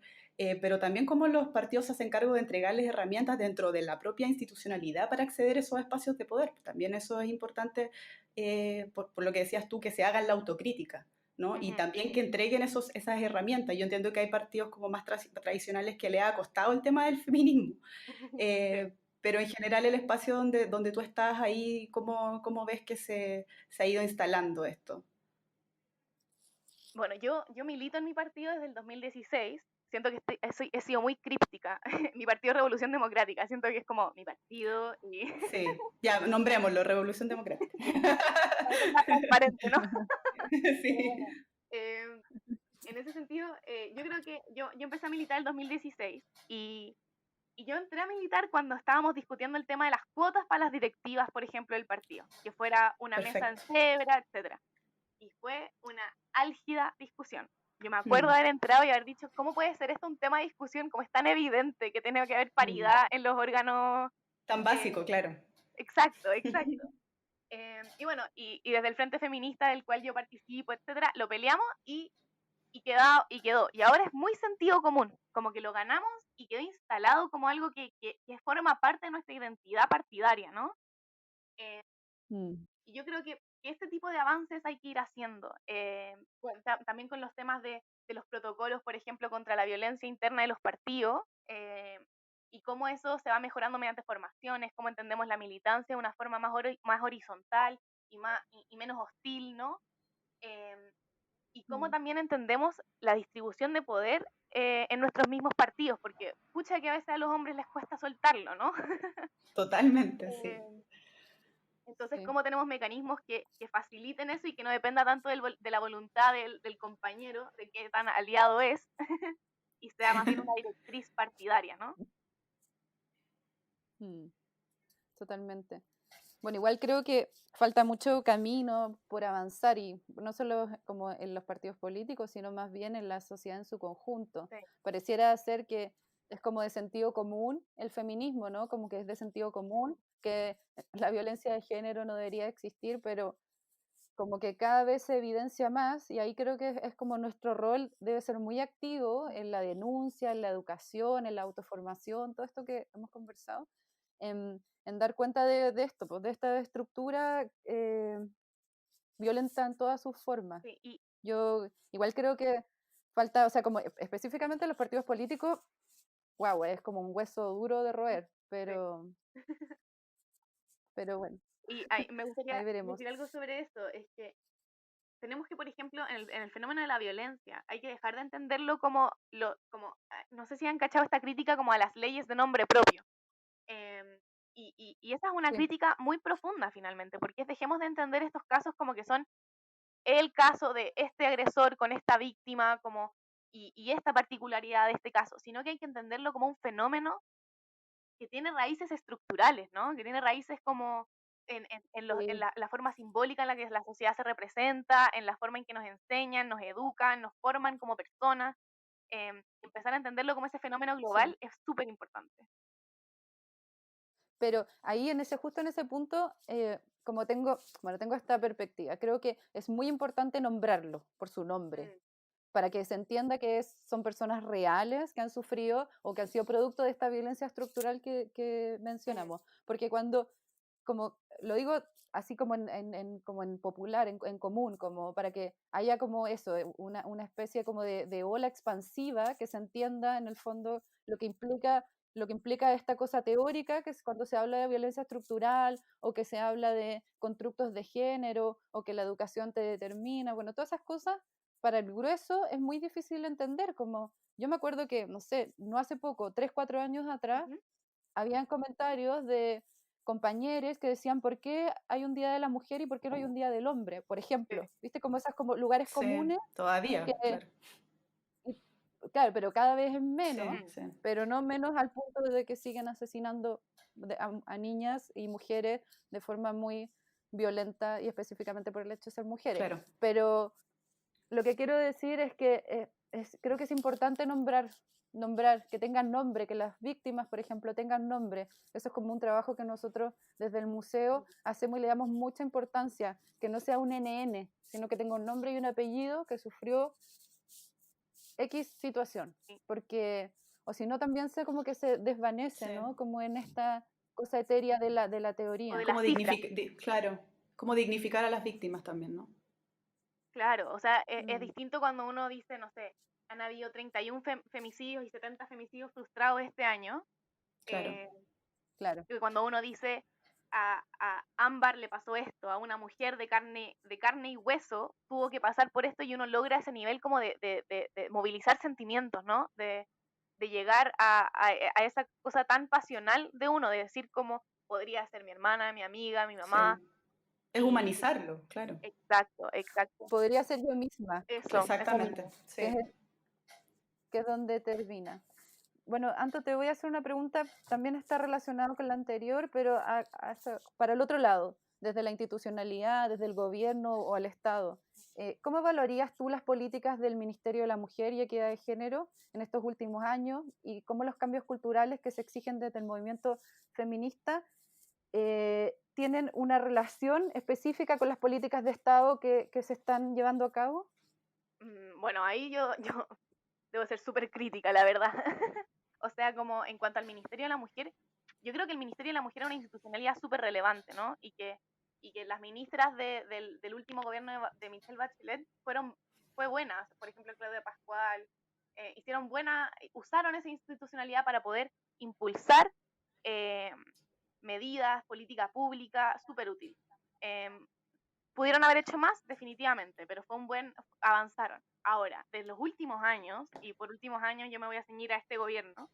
[SPEAKER 1] pero también cómo los partidos se hacen cargo de entregarles herramientas dentro de la propia institucionalidad para acceder a esos espacios de poder. También eso es importante, por lo que decías tú, que se hagan la autocrítica, ¿no? Y
[SPEAKER 3] ujú.
[SPEAKER 1] también que entreguen esas herramientas. Yo entiendo que hay partidos como más tradicionales que le ha costado el tema del feminismo,
[SPEAKER 3] Sí.
[SPEAKER 1] pero en general el espacio donde tú estás ahí, ¿cómo ves que se ha ido instalando esto?
[SPEAKER 3] Bueno, yo milito en mi partido desde el 2016. Siento que he sido muy críptica. Mi partido es Revolución Democrática. Siento que es como mi partido y
[SPEAKER 1] Sí, ya, nombrémoslo, Revolución Democrática.
[SPEAKER 3] para ser más transparente, ¿no? Pero
[SPEAKER 1] Sí.
[SPEAKER 3] bueno, em, en ese sentido, yo creo que yo empecé a militar en el 2016 y yo entré a militar cuando estábamos discutiendo el tema de las cuotas para las directivas, por ejemplo, del partido, que fuera una mesa en
[SPEAKER 1] Perfecto.
[SPEAKER 3] cebra, etcétera. Y fue una álgida discusión. Yo me acuerdo de
[SPEAKER 1] Mm,
[SPEAKER 3] haber entrado y haber dicho, ¿cómo puede ser esto un tema de discusión como es tan evidente que tiene que haber
[SPEAKER 1] mm.
[SPEAKER 3] paridad en los órganos?
[SPEAKER 1] Tan
[SPEAKER 3] eh,
[SPEAKER 1] básico, claro.
[SPEAKER 3] exacto, exacto. Y bueno, y desde el Frente Feminista del cual yo participo, etcétera, lo peleamos y quedó. Y ahora es muy sentido común, como que lo ganamos y quedó instalado como algo que forma parte de nuestra identidad partidaria, ¿no? Eh,
[SPEAKER 2] mm.
[SPEAKER 3] yo creo que este tipo de avances hay que ir haciendo. Bueno, también con los temas de los protocolos, por ejemplo, contra la violencia interna de los partidos, y cómo eso se va mejorando mediante formaciones, cómo entendemos la militancia de una forma más horizontal y menos hostil, ¿no? Eh, y cómo también entendemos la distribución de poder en nuestros mismos partidos, porque pucha que a veces a los hombres les cuesta soltarlo, ¿no?
[SPEAKER 1] Totalmente, sí.
[SPEAKER 3] Entonces,
[SPEAKER 2] Sí.
[SPEAKER 3] ¿cómo tenemos mecanismos que faciliten eso y que no dependa tanto de la voluntad del compañero, de qué tan aliado es, y sea más bien una directriz partidaria, ¿no?
[SPEAKER 2] Mm, totalmente. Bueno, igual creo que falta mucho camino por avanzar y no solo como en los partidos políticos, sino más bien en la sociedad en su conjunto.
[SPEAKER 3] Sí,
[SPEAKER 2] Pareciera ser que es como de sentido común el feminismo, ¿no? Como que es de sentido común que la violencia de género no debería existir, pero como que cada vez se evidencia más y ahí creo que es como nuestro rol debe ser muy activo en la denuncia, en la educación, en la autoformación, todo esto que hemos conversado, en dar cuenta de esto, pues, de esta estructura violenta en todas sus formas.
[SPEAKER 3] sí, y
[SPEAKER 2] Yo igual creo que falta, o sea, como específicamente los partidos políticos, wow, es como un hueso duro de roer,
[SPEAKER 3] sí.
[SPEAKER 2] pero bueno,
[SPEAKER 3] Y me
[SPEAKER 2] ahí
[SPEAKER 3] gustaría
[SPEAKER 2] veremos.
[SPEAKER 3] decir algo sobre esto, es que tenemos que, por ejemplo, en el fenómeno de la violencia, hay que dejar de entenderlo no sé si han cachado esta crítica como a las leyes de nombre propio. Em, y esa es una
[SPEAKER 2] Sí,
[SPEAKER 3] crítica muy profunda finalmente, porque dejemos de entender estos casos como que son el caso de este agresor con esta víctima, y esta particularidad de este caso, sino que hay que entenderlo como un fenómeno que tiene raíces estructurales, ¿no? Que tiene raíces como en
[SPEAKER 2] sí.
[SPEAKER 3] la forma simbólica en la que la sociedad se representa, en la forma en que nos enseñan, nos educan, nos forman como personas. Empezar a entenderlo como ese fenómeno
[SPEAKER 2] Sí.
[SPEAKER 3] global es súper importante.
[SPEAKER 2] Pero ahí justo en ese punto, como tengo esta perspectiva, creo que es muy importante nombrarlo por su nombre,
[SPEAKER 3] Mm,
[SPEAKER 2] para que se entienda que son personas reales que han sufrido o que han sido producto de esta violencia estructural que
[SPEAKER 3] mm,
[SPEAKER 2] mencionamos. Porque cuando, como lo digo así como como en popular, en común, como para que haya como eso, una especie como de ola expansiva que se entienda en el fondo lo que implica esta cosa teórica, que es cuando se habla de violencia estructural o que se habla de constructos de género o que la educación te determina, bueno, todas esas cosas para el grueso es muy difícil de entender, como yo me acuerdo que, no sé, no hace poco, 3, 4 años atrás,
[SPEAKER 3] ujú,
[SPEAKER 2] habían comentarios de compañeros que decían por qué hay un día de la mujer y por qué no hay un día del hombre, por
[SPEAKER 3] sí,
[SPEAKER 2] ejemplo, ¿viste? Como esas como lugares
[SPEAKER 1] Sí,
[SPEAKER 2] comunes que,
[SPEAKER 1] todavía, claro.
[SPEAKER 2] y- claro, pero cada vez es
[SPEAKER 1] Sí,
[SPEAKER 2] menos,
[SPEAKER 3] mm,
[SPEAKER 1] sí,
[SPEAKER 2] pero no menos al punto de que siguen asesinando a niñas y mujeres de forma muy violenta y específicamente por el hecho de ser mujeres.
[SPEAKER 1] claro.
[SPEAKER 2] Pero lo que quiero decir es que creo que es importante nombrar, que tengan nombre, que las víctimas, por ejemplo, tengan nombre. Eso es como un trabajo que nosotros desde el museo hacemos y le damos mucha importancia, que no sea un NN, sino que tenga un nombre y un apellido que sufrió X situación,
[SPEAKER 3] sí.
[SPEAKER 2] porque, o si no, también como que se desvanece,
[SPEAKER 1] Sí.
[SPEAKER 2] ¿no? Como en esta cosa etérea de la
[SPEAKER 3] O de
[SPEAKER 2] teoría.
[SPEAKER 3] las
[SPEAKER 1] Como
[SPEAKER 3] cifras.
[SPEAKER 1] claro, como dignificar a las víctimas también, ¿no?
[SPEAKER 3] Claro, o sea, es
[SPEAKER 2] Mm,
[SPEAKER 3] distinto cuando uno dice, no sé, han habido 31 femicidios y 70 femicidios frustrados este año,
[SPEAKER 1] Claro,
[SPEAKER 3] eh,
[SPEAKER 2] claro.
[SPEAKER 3] que cuando uno dice a Ámbar le pasó esto, a una mujer de carne y hueso tuvo que pasar por esto, y uno logra ese nivel como de movilizar sentimientos, ¿no? De llegar a esa cosa tan pasional de uno, de decir como podría ser mi hermana, mi amiga, mi mamá,
[SPEAKER 1] sí. Es
[SPEAKER 3] y
[SPEAKER 1] humanizarlo, claro.
[SPEAKER 3] exacto, exacto,
[SPEAKER 2] Podría ser yo misma,
[SPEAKER 3] eso
[SPEAKER 1] Exactamente,
[SPEAKER 3] mismo.
[SPEAKER 2] que es,
[SPEAKER 1] sí.
[SPEAKER 2] que es donde termina. Bueno, Anto, te voy a hacer una pregunta, también está relacionado con la anterior, pero para el otro lado, desde la institucionalidad, desde el gobierno o al Estado. ¿Cómo valorías tú las políticas del Ministerio de la Mujer y Equidad de Género en estos últimos años y cómo los cambios culturales que se exigen desde el movimiento feminista tienen una relación específica con las políticas de Estado que se están llevando a cabo?
[SPEAKER 3] Bueno, ahí yo debo ser súper crítica, la verdad. O sea, como en cuanto al Ministerio de la Mujer, yo creo que el Ministerio de la Mujer es una institucionalidad súper relevante, ¿no? y que las ministras del último gobierno de Michelle Bachelet fue buenas. Por ejemplo, Claudia Pascual, usaron esa institucionalidad para poder impulsar eh, medidas, política pública, súper útil. Pudieron haber hecho más, definitivamente, pero avanzaron. Ahora, de los últimos años, y por últimos años yo me voy a ceñir a este gobierno,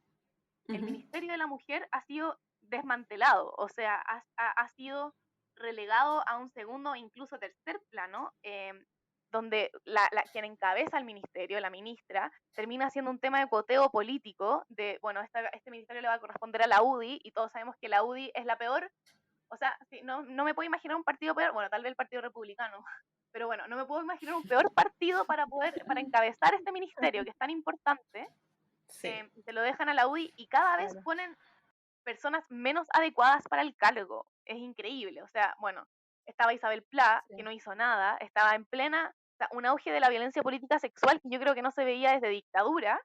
[SPEAKER 3] el Ministerio de la Mujer ha sido desmantelado, o sea, ha sido relegado a un segundo, incluso tercer plano, donde quien encabeza el ministerio, la ministra, termina siendo un tema de coteo político, este ministerio le va a corresponder a la UDI, y todos sabemos que la UDI es la peor, o sea, no me puedo imaginar un partido peor, bueno, tal vez el Partido Republicano, pero bueno, no me puedo imaginar un peor partido para encabezar este ministerio, que es tan importante,
[SPEAKER 1] Sí,
[SPEAKER 3] se lo dejan a la UDI y cada vez
[SPEAKER 2] Claro.
[SPEAKER 3] ponen personas menos adecuadas para el cargo. Es increíble. O sea, bueno, estaba Isabel Pla, que
[SPEAKER 2] Sí.
[SPEAKER 3] no hizo nada, estaba en plena, o sea, un auge de la violencia política sexual que yo creo que no se veía desde dictadura,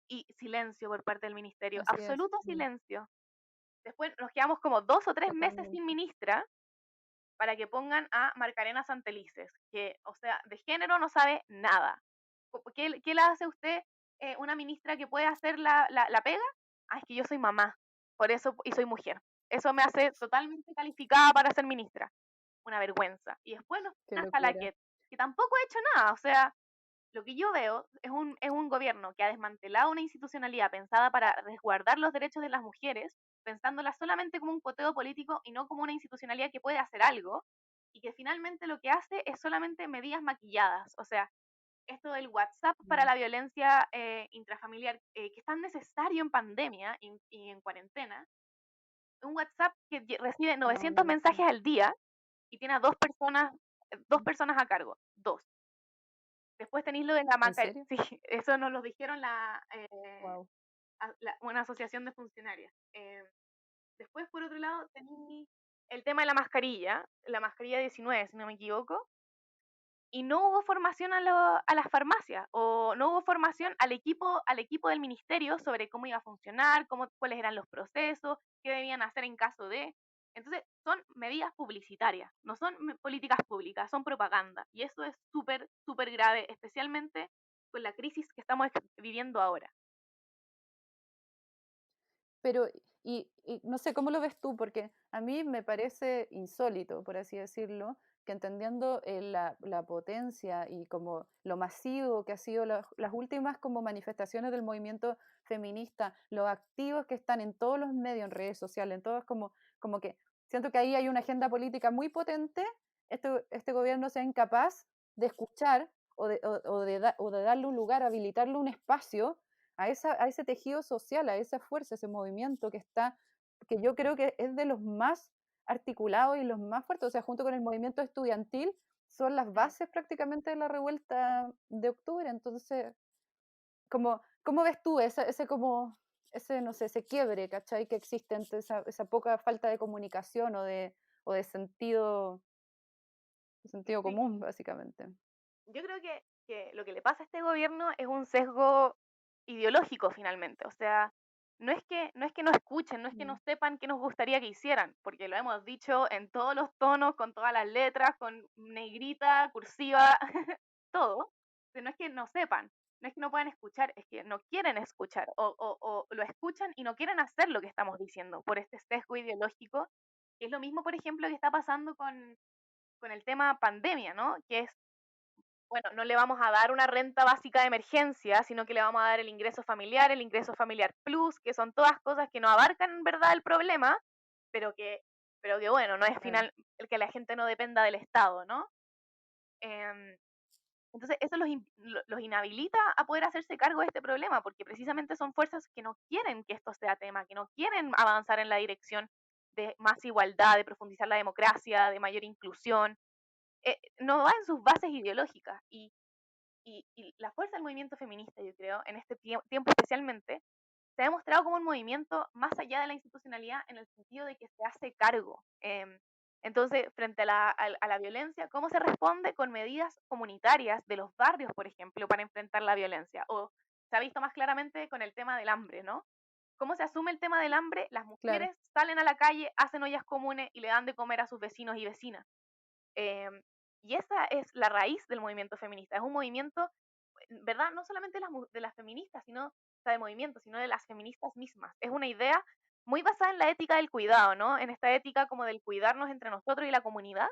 [SPEAKER 3] y silencio por parte del ministerio,
[SPEAKER 2] Así es.
[SPEAKER 3] absoluto silencio. Después nos quedamos como 2 o 3 meses sin
[SPEAKER 2] Totalmente.
[SPEAKER 3] ministra para que pongan a Marcarena Santelices, que, o sea, de género no sabe nada. ¿Qué le hace usted una ministra que puede hacer la pega? Ah, es que yo soy mamá, por eso, y soy mujer. Eso me hace totalmente calificada para ser ministra. Una vergüenza. Y después nos
[SPEAKER 2] Qué
[SPEAKER 3] ponen a
[SPEAKER 2] locura.
[SPEAKER 3] Salaquet, que tampoco ha hecho nada. O sea, lo que yo veo es un gobierno que ha desmantelado una institucionalidad pensada para resguardar los derechos de las mujeres, pensándola solamente como un coteo político y no como una institucionalidad que puede hacer algo, y que finalmente lo que hace es solamente medidas maquilladas. O sea, esto del WhatsApp para
[SPEAKER 2] Mm.
[SPEAKER 3] la violencia intrafamiliar, que es tan necesario en pandemia y en cuarentena, un WhatsApp que recibe
[SPEAKER 2] No, me
[SPEAKER 3] 900
[SPEAKER 2] imagino.
[SPEAKER 3] mensajes al día y tiene a dos personas a cargo, dos. Después tenéis lo de la
[SPEAKER 2] ¿En
[SPEAKER 3] Macarena,
[SPEAKER 2] serio?
[SPEAKER 3] sí, eso nos lo dijeron
[SPEAKER 2] Wow.
[SPEAKER 3] una asociación de funcionarias. Después, por otro lado, tenéis el tema de la mascarilla 19, si no me equivoco, y no hubo formación a las farmacias, o no hubo formación al equipo del ministerio sobre cómo iba a funcionar, cuáles eran los procesos, qué debían hacer en caso de. Entonces, son medidas publicitarias, no son políticas públicas, son propaganda. Y eso es súper, súper grave, especialmente con la crisis que estamos viviendo ahora.
[SPEAKER 2] Pero, y no sé, ¿cómo lo ves tú? Porque a mí me parece insólito, por así decirlo, que entendiendo la potencia y como lo masivo que ha sido las últimas como manifestaciones del movimiento feminista, los activos que están en todos los medios, en redes sociales, en todos como que siento que ahí hay una agenda política muy potente, este gobierno sea incapaz de escuchar o de darle un lugar, habilitarle un espacio a ese tejido social, a esa fuerza, ese movimiento que yo creo que es de los más articulados y los más fuertes, o sea, junto con el movimiento estudiantil, son las
[SPEAKER 3] Mm.
[SPEAKER 2] bases prácticamente de la revuelta de octubre. Entonces, ¿cómo ves tú ese, no sé, ese quiebre, ¿cachai? Que existe entre esa poca falta de comunicación o de sentido
[SPEAKER 3] Sí,
[SPEAKER 2] común, básicamente.
[SPEAKER 3] yo creo que lo que le pasa a este gobierno es un sesgo ideológico finalmente. O sea, no es que no escuchen, no es que no
[SPEAKER 2] Mm.
[SPEAKER 3] sepan qué nos gustaría que hicieran, porque lo hemos dicho en todos los tonos, con todas las letras, con negrita, cursiva, todo. Pero no es que no sepan, no es que no puedan escuchar, es que no quieren escuchar, o lo escuchan y no quieren hacer lo que estamos diciendo por este sesgo ideológico, que es lo mismo, por ejemplo, que está pasando con el tema pandemia, ¿no? Que es, bueno, no le vamos a dar una renta básica de emergencia, sino que le vamos a dar el ingreso familiar plus, que son todas cosas que no abarcan en verdad el problema, pero que bueno, no es
[SPEAKER 2] Claro.
[SPEAKER 3] el que la gente no dependa del Estado, ¿no? Em, entonces, eso los inhabilita a poder hacerse cargo de este problema, porque precisamente son fuerzas que no quieren que esto sea tema, que no quieren avanzar en la dirección de más igualdad, de profundizar la democracia, de mayor inclusión. No va en sus bases ideológicas. Y la fuerza del movimiento feminista, yo creo, en este tiempo especialmente, se ha demostrado como un movimiento más allá de la institucionalidad en el sentido de que se hace cargo. Entonces, frente a la violencia, ¿cómo se responde? Con medidas comunitarias de los barrios, por ejemplo, para enfrentar la violencia. O se ha visto más claramente con el tema del hambre, ¿no? ¿Cómo se asume el tema del hambre? Las
[SPEAKER 2] Claro.
[SPEAKER 3] mujeres salen a la calle, hacen ollas comunes y le dan de comer a sus vecinos y vecinas. Y esa es la raíz del movimiento feminista. Es un movimiento, ¿verdad? No solamente de las feministas, sino, o sea, de movimiento, sino de las feministas mismas. Es una idea muy basada en la ética del cuidado, ¿no? En esta ética como del cuidarnos entre nosotros y la comunidad,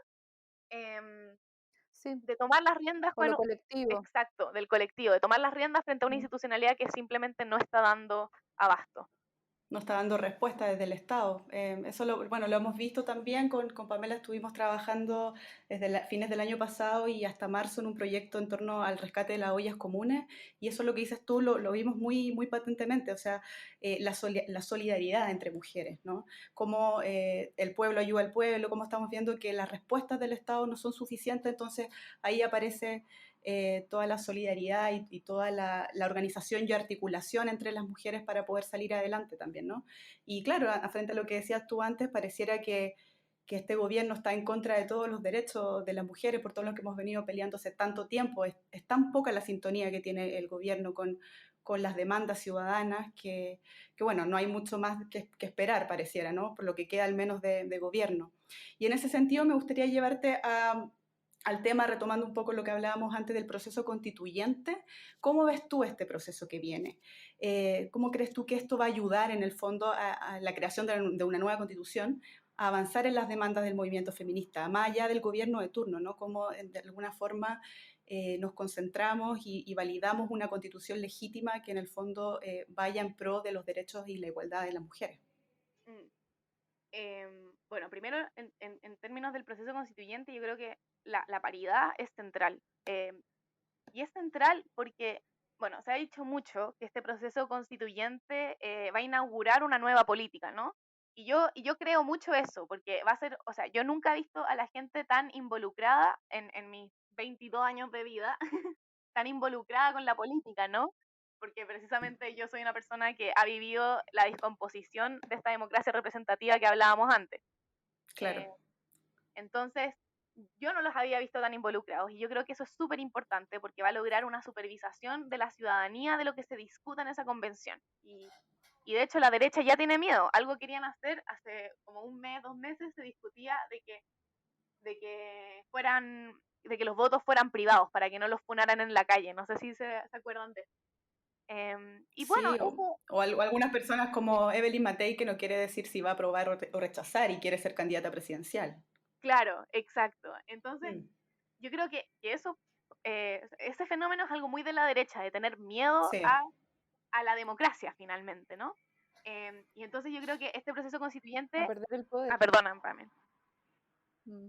[SPEAKER 3] em,
[SPEAKER 2] Sí,
[SPEAKER 3] de tomar las riendas,
[SPEAKER 2] o lo
[SPEAKER 3] bueno,
[SPEAKER 2] colectivo.
[SPEAKER 3] exacto, del colectivo, de tomar las riendas frente a una
[SPEAKER 2] Mm.
[SPEAKER 3] institucionalidad que simplemente no está dando abasto.
[SPEAKER 1] No está dando respuesta desde el Estado. Eso bueno, lo hemos visto también con Pamela, estuvimos trabajando desde fines del año pasado y hasta marzo en un proyecto en torno al rescate de las ollas comunes y eso lo que dices tú lo vimos muy patentemente, o sea, la solidaridad entre mujeres, ¿no? Cómo el pueblo ayuda al pueblo, cómo estamos viendo que las respuestas del Estado no son suficientes, entonces ahí aparece toda la solidaridad y toda la organización y articulación entre las mujeres para poder salir adelante también, ¿no? Y claro, frente a lo que decías tú antes, pareciera que este gobierno está en contra de todos los derechos de las mujeres por todo lo que hemos venido peleando hace tanto tiempo. Es tan poca la sintonía que tiene el gobierno con las demandas ciudadanas bueno, no hay mucho más que esperar, pareciera, ¿no? Por lo que queda al menos de gobierno. Y en ese sentido me gustaría llevarte al tema, retomando un poco lo que hablábamos antes del proceso constituyente. ¿Cómo ves tú este proceso que viene? ¿Cómo crees tú que esto va a ayudar en el fondo a la creación de una nueva constitución, a avanzar en las demandas del movimiento feminista, más allá del gobierno de turno, ¿no? Cómo de alguna forma nos concentramos y validamos una constitución legítima que en el fondo vaya en pro de los derechos y la igualdad de las mujeres.
[SPEAKER 3] Mm. Bueno, primero, en términos del proceso constituyente, yo creo que la paridad es central. Y es central porque, bueno, se ha dicho mucho que este proceso constituyente va a inaugurar una nueva política, ¿no? Y yo creo mucho eso, porque va a ser, o sea, yo nunca he visto a la gente tan involucrada en mis 22 años de vida, tan involucrada con la política, ¿no? Porque precisamente yo soy una persona que ha vivido la descomposición de esta democracia representativa que hablábamos antes.
[SPEAKER 1] Claro,
[SPEAKER 3] Eh, entonces, yo no los había visto tan involucrados y yo creo que eso es súper importante porque va a lograr una supervisación de la ciudadanía de lo que se discuta en esa convención. Y de hecho la derecha ya tiene miedo. Algo querían hacer hace como un mes, 2 meses, se discutía de que los votos fueran privados para que no los funaran en la calle. No sé si se acuerdan de eso. Y bueno,
[SPEAKER 1] sí,
[SPEAKER 3] eso,
[SPEAKER 1] o algunas personas como Evelyn Matei que no quiere decir si va a aprobar o rechazar y quiere ser candidata presidencial.
[SPEAKER 3] claro, exacto. Entonces,
[SPEAKER 1] Mm,
[SPEAKER 3] yo creo que eso, ese fenómeno es algo muy de la derecha, de tener miedo
[SPEAKER 1] sí,
[SPEAKER 3] a la democracia finalmente, ¿no? Y entonces yo creo que este proceso
[SPEAKER 2] A
[SPEAKER 3] constituyente,
[SPEAKER 2] perder el poder.
[SPEAKER 3] perdona, Pame.
[SPEAKER 2] Mm.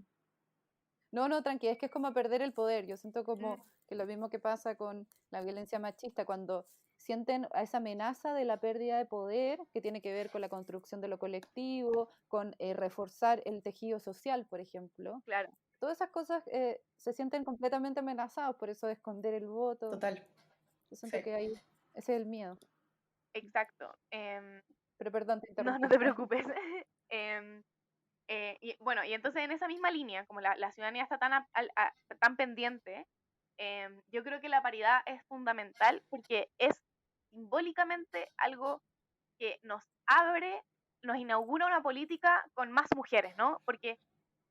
[SPEAKER 2] No, no, tranqui, es que es como perder el poder. Yo siento
[SPEAKER 3] Mm,
[SPEAKER 2] como que lo mismo que pasa con la violencia machista, cuando sienten a esa amenaza de la pérdida de poder, que tiene que ver con la construcción de lo colectivo, con reforzar el tejido social, por ejemplo.
[SPEAKER 3] claro,
[SPEAKER 2] Todas esas cosas se sienten completamente amenazados, por eso de esconder el voto.
[SPEAKER 1] total,
[SPEAKER 2] Yo siento
[SPEAKER 1] sí.
[SPEAKER 2] que ahí ese es el miedo.
[SPEAKER 3] exacto.
[SPEAKER 2] Pero perdón, te
[SPEAKER 3] No, no
[SPEAKER 2] interrumpí.
[SPEAKER 3] te preocupes. Em, y bueno, y entonces en esa misma línea, como la ciudadanía está tan pendiente, yo creo que la paridad es fundamental porque es simbólicamente algo que nos abre, nos inaugura una política con más mujeres, ¿no? Porque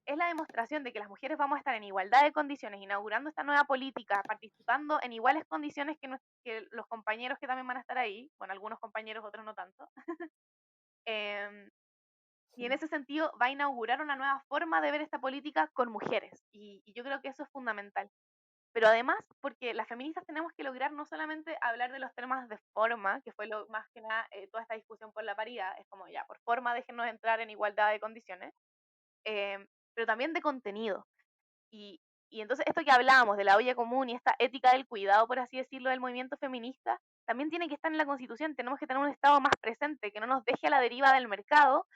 [SPEAKER 3] es la demostración de que las mujeres vamos a estar en igualdad de condiciones, inaugurando esta nueva política, participando en iguales condiciones que los compañeros que también van a estar ahí, bueno, algunos compañeros, otros no tanto. Em, y en
[SPEAKER 2] Sí.
[SPEAKER 3] ese sentido va a inaugurar una nueva forma de ver esta política con mujeres. Y yo creo que eso es fundamental. Pero además, porque las feministas tenemos que lograr no solamente hablar de los temas de forma, que fue lo más que nada toda esta discusión por la paridad, es como ya, por forma déjenos entrar en igualdad de condiciones, pero también de contenido. Y, y entonces esto que hablábamos de la olla común y esta ética del cuidado, por así decirlo, del movimiento feminista, también tiene que estar en la Constitución. Tenemos que tener un Estado más presente, que no nos deje a la deriva del mercado,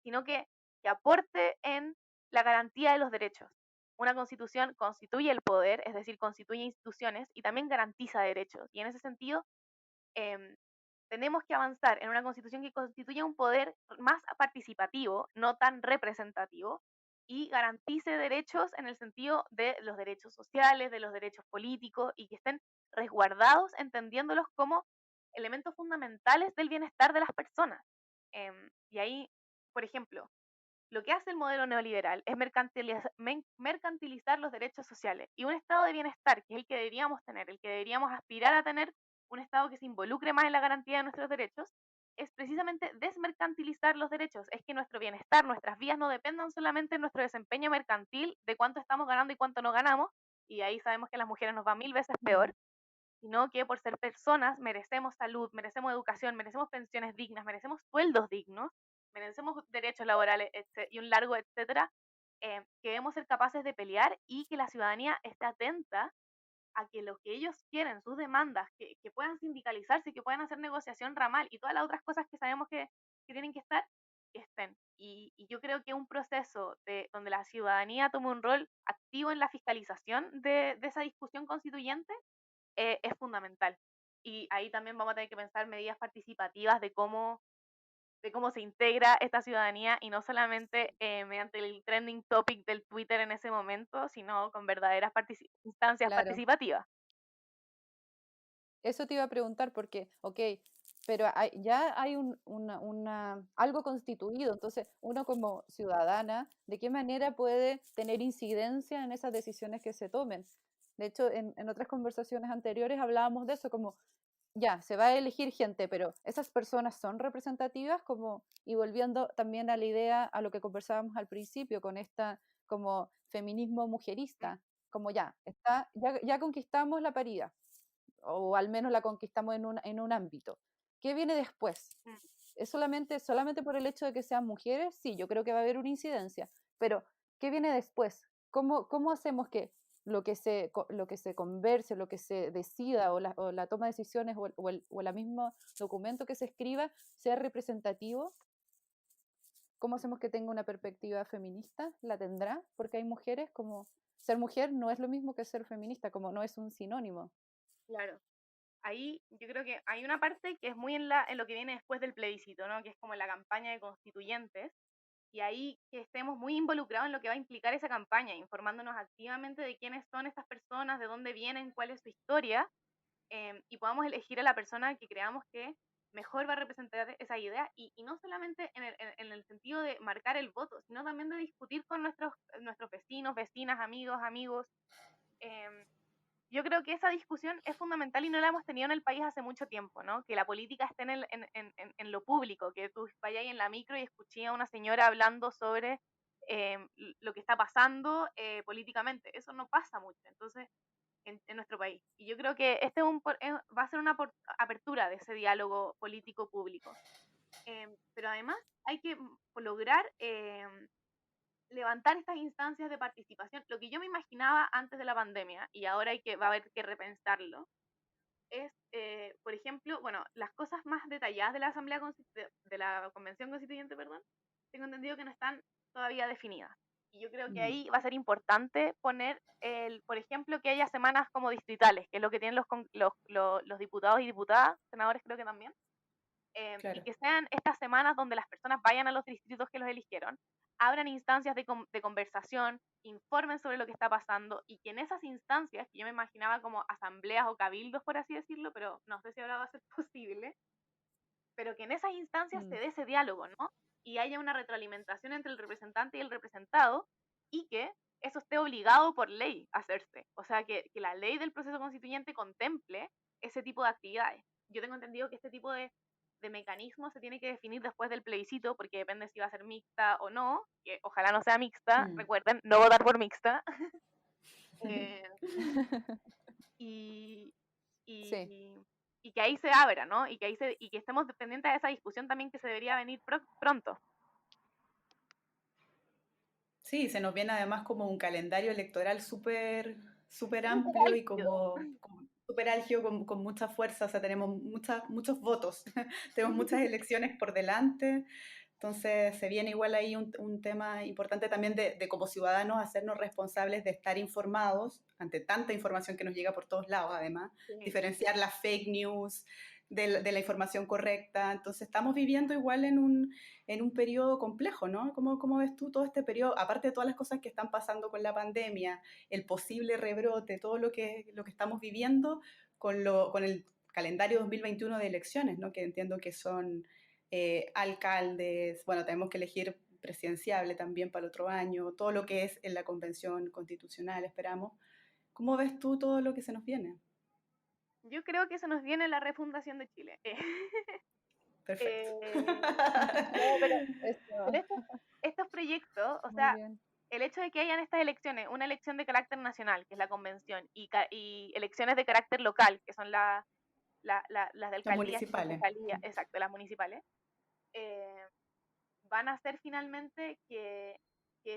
[SPEAKER 3] sino que aporte en la garantía de los derechos. Una Constitución constituye el poder, es decir, constituye instituciones y también garantiza derechos. Y en ese sentido, em, tenemos que avanzar en una constitución que constituya un poder más participativo, no tan representativo, y garantice derechos en el sentido de los derechos sociales, de los derechos políticos, y que estén resguardados, entendiéndolos como elementos fundamentales del bienestar de las personas. Y ahí, por ejemplo, lo que hace el modelo neoliberal es mercantilizar los derechos sociales. Y un estado de bienestar, que es el que deberíamos tener, el que deberíamos aspirar a tener, un estado que se involucre más en la garantía de nuestros derechos, es precisamente desmercantilizar los derechos. Es que nuestro bienestar, nuestras vidas no dependan solamente de nuestro desempeño mercantil, de cuánto estamos ganando y cuánto no ganamos, y ahí sabemos que a las mujeres nos va 1000 veces peor, sino que por ser personas merecemos salud, merecemos educación, merecemos pensiones dignas, merecemos sueldos dignos, merecemos derechos laborales y un largo etcétera, que debemos ser capaces de pelear y que la ciudadanía esté atenta a que lo que ellos quieren, sus demandas, que puedan sindicalizarse, que puedan hacer negociación ramal y todas las otras cosas que sabemos que tienen que estar, que estén. Y yo creo que un proceso donde la ciudadanía tome un rol activo en la fiscalización de esa discusión constituyente es fundamental. Y ahí también vamos a tener que pensar medidas participativas de cómo se integra esta ciudadanía y no solamente mediante el trending topic del Twitter en ese momento, sino con verdaderas instancias
[SPEAKER 2] Claro.
[SPEAKER 3] participativas.
[SPEAKER 2] Eso te iba a preguntar porque, ok, pero ya hay algo constituido, entonces uno como ciudadana, ¿de qué manera puede tener incidencia en esas decisiones que se tomen? De hecho, en otras conversaciones anteriores hablábamos de eso, como ya, se va a elegir gente, pero esas personas son representativas, como, y volviendo también a la idea, a lo que conversábamos al principio, con esta como feminismo mujerista, como ya conquistamos la paridad, o al menos la conquistamos en un ámbito. ¿Qué viene después?
[SPEAKER 3] Mm,
[SPEAKER 2] ¿Es solamente por el hecho de que sean mujeres? Sí, yo creo que va a haber una incidencia, pero ¿qué viene después? ¿Cómo hacemos que lo que se converse, lo que se decida o la toma de decisiones o el mismo documento que se escriba sea representativo? ¿Cómo hacemos que tenga una perspectiva feminista? ¿La tendrá? Porque hay mujeres como ser mujer no es lo mismo que ser feminista, como no es un sinónimo.
[SPEAKER 3] claro. Ahí yo creo que hay una parte que es muy en lo que viene después del plebiscito, ¿no? Que es como la campaña de constituyentes, y ahí que estemos muy involucrados en lo que va a implicar esa campaña, informándonos activamente de quiénes son estas personas, de dónde vienen, cuál es su historia, y podamos elegir a la persona que creamos que mejor va a representar esa idea, y no solamente en el sentido de marcar el voto, sino también de discutir con nuestros vecinos, vecinas, amigos. em, yo creo que esa discusión es fundamental y no la hemos tenido en el país hace mucho tiempo, ¿no? Que la política esté en lo público, que tú vayas en la micro y escuché a una señora hablando sobre lo que está pasando políticamente. Eso no pasa mucho, entonces, en nuestro país. Y yo creo que va a ser una apertura de ese diálogo político público. Pero además hay que lograr levantar estas instancias de participación. Lo que yo me imaginaba antes de la pandemia, y ahora va a haber que repensarlo, es, por ejemplo, bueno, las cosas más detalladas de la de la Convención Constituyente, perdón, tengo entendido que no están todavía definidas. Y yo creo que
[SPEAKER 1] Mm.
[SPEAKER 3] ahí va a ser importante poner, por ejemplo, que haya semanas como distritales, que es lo que tienen los diputados y diputadas, senadores creo que también, y
[SPEAKER 1] Claro.
[SPEAKER 3] que sean estas semanas donde las personas vayan a los distritos que los eligieron, abran instancias de conversación, informen sobre lo que está pasando y que en esas instancias, que yo me imaginaba como asambleas o cabildos, por así decirlo, pero no sé si ahora va a ser posible, pero que en esas instancias se
[SPEAKER 2] Mm.
[SPEAKER 3] dé ese diálogo, ¿no? Y haya una retroalimentación entre el representante y el representado y que eso esté obligado por ley a hacerse. O sea, que la ley del proceso constituyente contemple ese tipo de actividades. Yo tengo entendido que este tipo de mecanismo se tiene que definir después del plebiscito, porque depende si va a ser mixta o no, que ojalá no sea mixta,
[SPEAKER 1] Mm.
[SPEAKER 3] recuerden, no votar por mixta. Eh, y,
[SPEAKER 2] Sí.
[SPEAKER 3] y, y que ahí se abra, ¿no? Y que estemos pendientes de esa discusión también que se debería venir pronto.
[SPEAKER 1] Sí, se nos viene además como un calendario electoral súper
[SPEAKER 3] Súper
[SPEAKER 1] amplio y
[SPEAKER 3] álgido.
[SPEAKER 1] como súper álgido, con mucha fuerza, o sea, tenemos muchos votos, tenemos muchas elecciones por delante, entonces se viene igual ahí un tema importante también de como ciudadanos hacernos responsables de estar informados ante tanta información que nos llega por todos lados, además,
[SPEAKER 3] Sí.
[SPEAKER 1] diferenciar las fake news de la información correcta, entonces estamos viviendo igual en un periodo complejo, ¿no? ¿Cómo ves tú todo este periodo, aparte de todas las cosas que están pasando con la pandemia, el posible rebrote, todo lo que estamos viviendo con el calendario 2021 de elecciones, ¿no? Que entiendo que son alcaldes, bueno, tenemos que elegir presidenciable también para el otro año, todo lo que es en la convención constitucional, esperamos. ¿Cómo ves tú todo lo que se nos viene?
[SPEAKER 3] Yo creo que se nos viene la refundación de Chile.
[SPEAKER 1] Perfecto.
[SPEAKER 3] No, pero
[SPEAKER 2] Eso,
[SPEAKER 3] estos proyectos, o
[SPEAKER 2] muy
[SPEAKER 3] sea,
[SPEAKER 2] bien.
[SPEAKER 3] el hecho de que hayan estas elecciones, una elección de carácter nacional, que es la convención, y elecciones de carácter local, que son las de
[SPEAKER 1] Las
[SPEAKER 3] alcaldías y
[SPEAKER 1] municipales.
[SPEAKER 3] concejalías, exacto, las municipales, eh, van a hacer finalmente que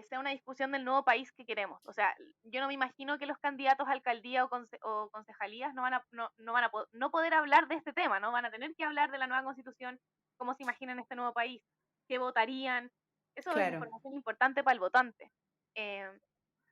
[SPEAKER 3] sea una discusión del nuevo país que queremos. O sea, yo no me imagino que los candidatos a alcaldía o concejalías no poder hablar de este tema, ¿no? Van a tener que hablar de la nueva constitución, cómo se imaginan este nuevo país, qué votarían. Eso es
[SPEAKER 1] Claro,
[SPEAKER 3] información importante para el votante. Eh,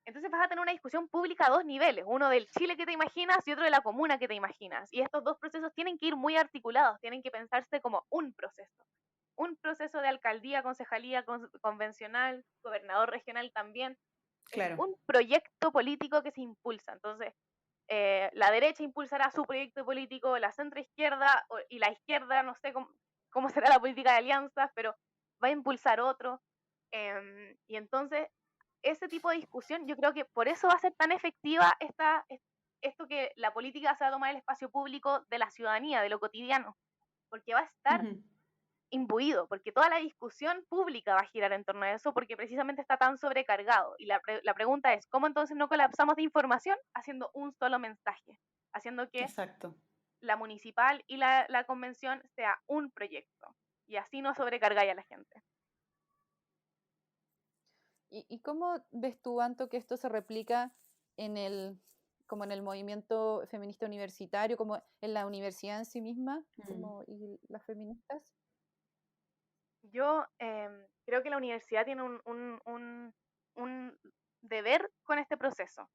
[SPEAKER 3] entonces vas a tener una discusión pública a dos niveles, uno del Chile que te imaginas y otro de la comuna que te imaginas. Y estos dos procesos tienen que ir muy articulados, tienen que pensarse como un proceso de alcaldía, concejalía, convencional, gobernador regional también, es
[SPEAKER 1] claro.
[SPEAKER 3] un proyecto político que se impulsa. Entonces, la derecha impulsará su proyecto político, la centroizquierda y la izquierda, no sé cómo será la política de alianzas, pero va a impulsar otro. Y entonces, ese tipo de discusión, yo creo que por eso va a ser tan efectiva esto que la política se va a tomar el espacio público de la ciudadanía, de lo cotidiano, porque va a estar
[SPEAKER 1] Ujú.
[SPEAKER 3] imbuido, porque toda la discusión pública va a girar en torno a eso, porque precisamente está tan sobrecargado. Y la pregunta es, ¿cómo entonces no colapsamos de información haciendo un solo mensaje? Haciendo que
[SPEAKER 1] Exacto.
[SPEAKER 3] la municipal y la convención sea un proyecto. Y así no sobrecargáis a la gente.
[SPEAKER 2] ¿Y cómo ves tú, Anto, que esto se replica en como en el movimiento feminista universitario, como en la universidad en sí misma,
[SPEAKER 1] Mm.
[SPEAKER 2] como y las feministas?
[SPEAKER 3] Yo creo que la universidad tiene un deber con este proceso.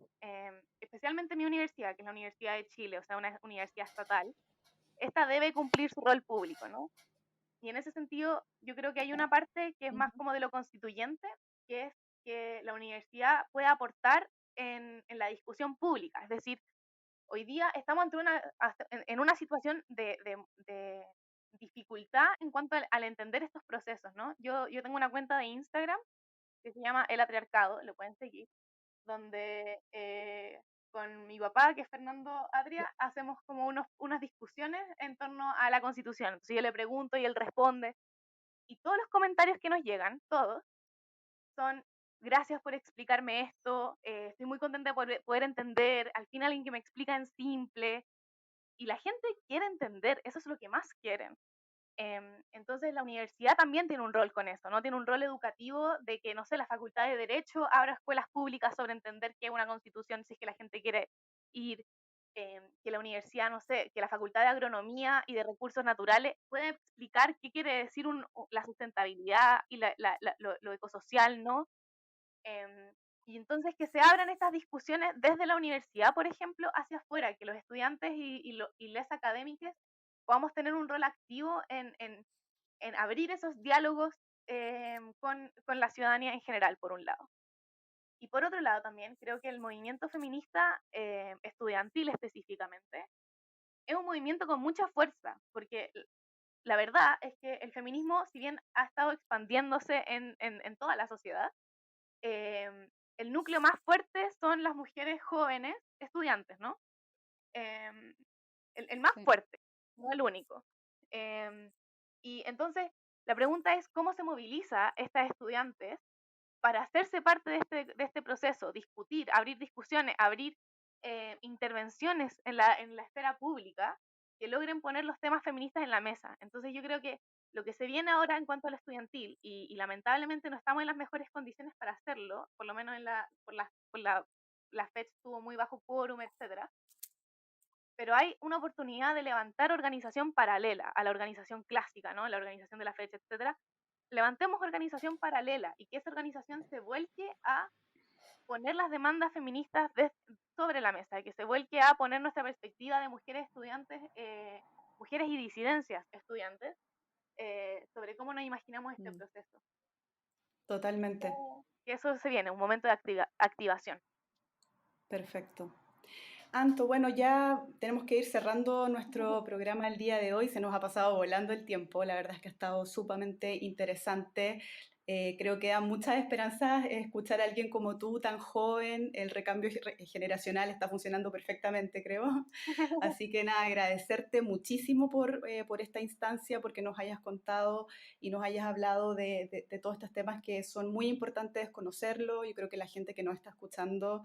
[SPEAKER 3] Especialmente mi universidad, que es la Universidad de Chile, o sea, una universidad estatal. Esta debe cumplir su rol público, ¿no? Y en ese sentido, yo creo que hay una parte que es más
[SPEAKER 2] Ujú.
[SPEAKER 3] como de lo constituyente, que es que la universidad puede aportar en la discusión pública. Es decir, hoy día estamos en una situación de dificultad en cuanto al entender estos procesos, ¿no? Yo tengo una cuenta de Instagram que se llama El Atriarcado, lo pueden seguir, donde con mi papá, que es Fernando Atria, hacemos como unas discusiones en torno a la Constitución. Entonces yo le pregunto y él responde, y todos los comentarios que nos llegan, todos, son gracias por explicarme esto, estoy muy contenta por poder entender, al final alguien que me explica en simple, y la gente quiere entender, eso es lo que más quieren. Entonces la universidad también tiene un rol con eso, ¿no? Tiene un rol educativo de que, no sé, la Facultad de Derecho abra escuelas públicas sobre entender qué es una constitución si es que la gente quiere ir, que la universidad, no sé, que la Facultad de Agronomía y de Recursos Naturales puede explicar qué quiere decir la sustentabilidad y lo ecosocial, ¿no? Em, y entonces que se abran estas discusiones desde la universidad, por ejemplo, hacia afuera, que los estudiantes y les académicos podamos tener un rol activo en abrir esos diálogos con la ciudadanía en general, por un lado. Y por otro lado también creo que el movimiento feminista estudiantil específicamente es un movimiento con mucha fuerza, porque la verdad es que el feminismo, si bien ha estado expandiéndose en toda la sociedad, eh, el núcleo más fuerte son las mujeres jóvenes estudiantes, ¿no? Eh, el más
[SPEAKER 2] Sí.
[SPEAKER 3] fuerte, no el único. Eh, y entonces, la pregunta es cómo se moviliza estas estudiantes para hacerse parte de este proceso, discutir, abrir discusiones, abrir intervenciones en la esfera pública que logren poner los temas feministas en la mesa. Entonces yo creo que lo que se viene ahora en cuanto a lo estudiantil, y lamentablemente no estamos en las mejores condiciones para hacerlo, por lo menos la fecha estuvo muy bajo quórum, etcétera, pero hay una oportunidad de levantar organización paralela a la organización clásica, ¿no? La organización de la fecha, etcétera. Levantemos organización paralela y que esa organización se vuelque a poner las demandas feministas sobre la mesa, que se vuelque a poner nuestra perspectiva de mujeres estudiantes, mujeres y disidencias estudiantes, sobre cómo nos imaginamos este
[SPEAKER 2] Mm.
[SPEAKER 3] proceso.
[SPEAKER 1] Totalmente.
[SPEAKER 3] Que eso se viene, un momento de activación.
[SPEAKER 1] Perfecto. Anto, bueno, ya tenemos que ir cerrando nuestro programa el día de hoy. Se nos ha pasado volando el tiempo. La verdad es que ha estado sumamente interesante Creo que da muchas esperanzas escuchar a alguien como tú, tan joven. El recambio generacional está funcionando perfectamente, creo. Así que nada, agradecerte muchísimo por esta instancia, porque nos hayas contado y nos hayas hablado de todos estos temas que son muy importantes conocerlo. Yo creo que la gente que nos está escuchando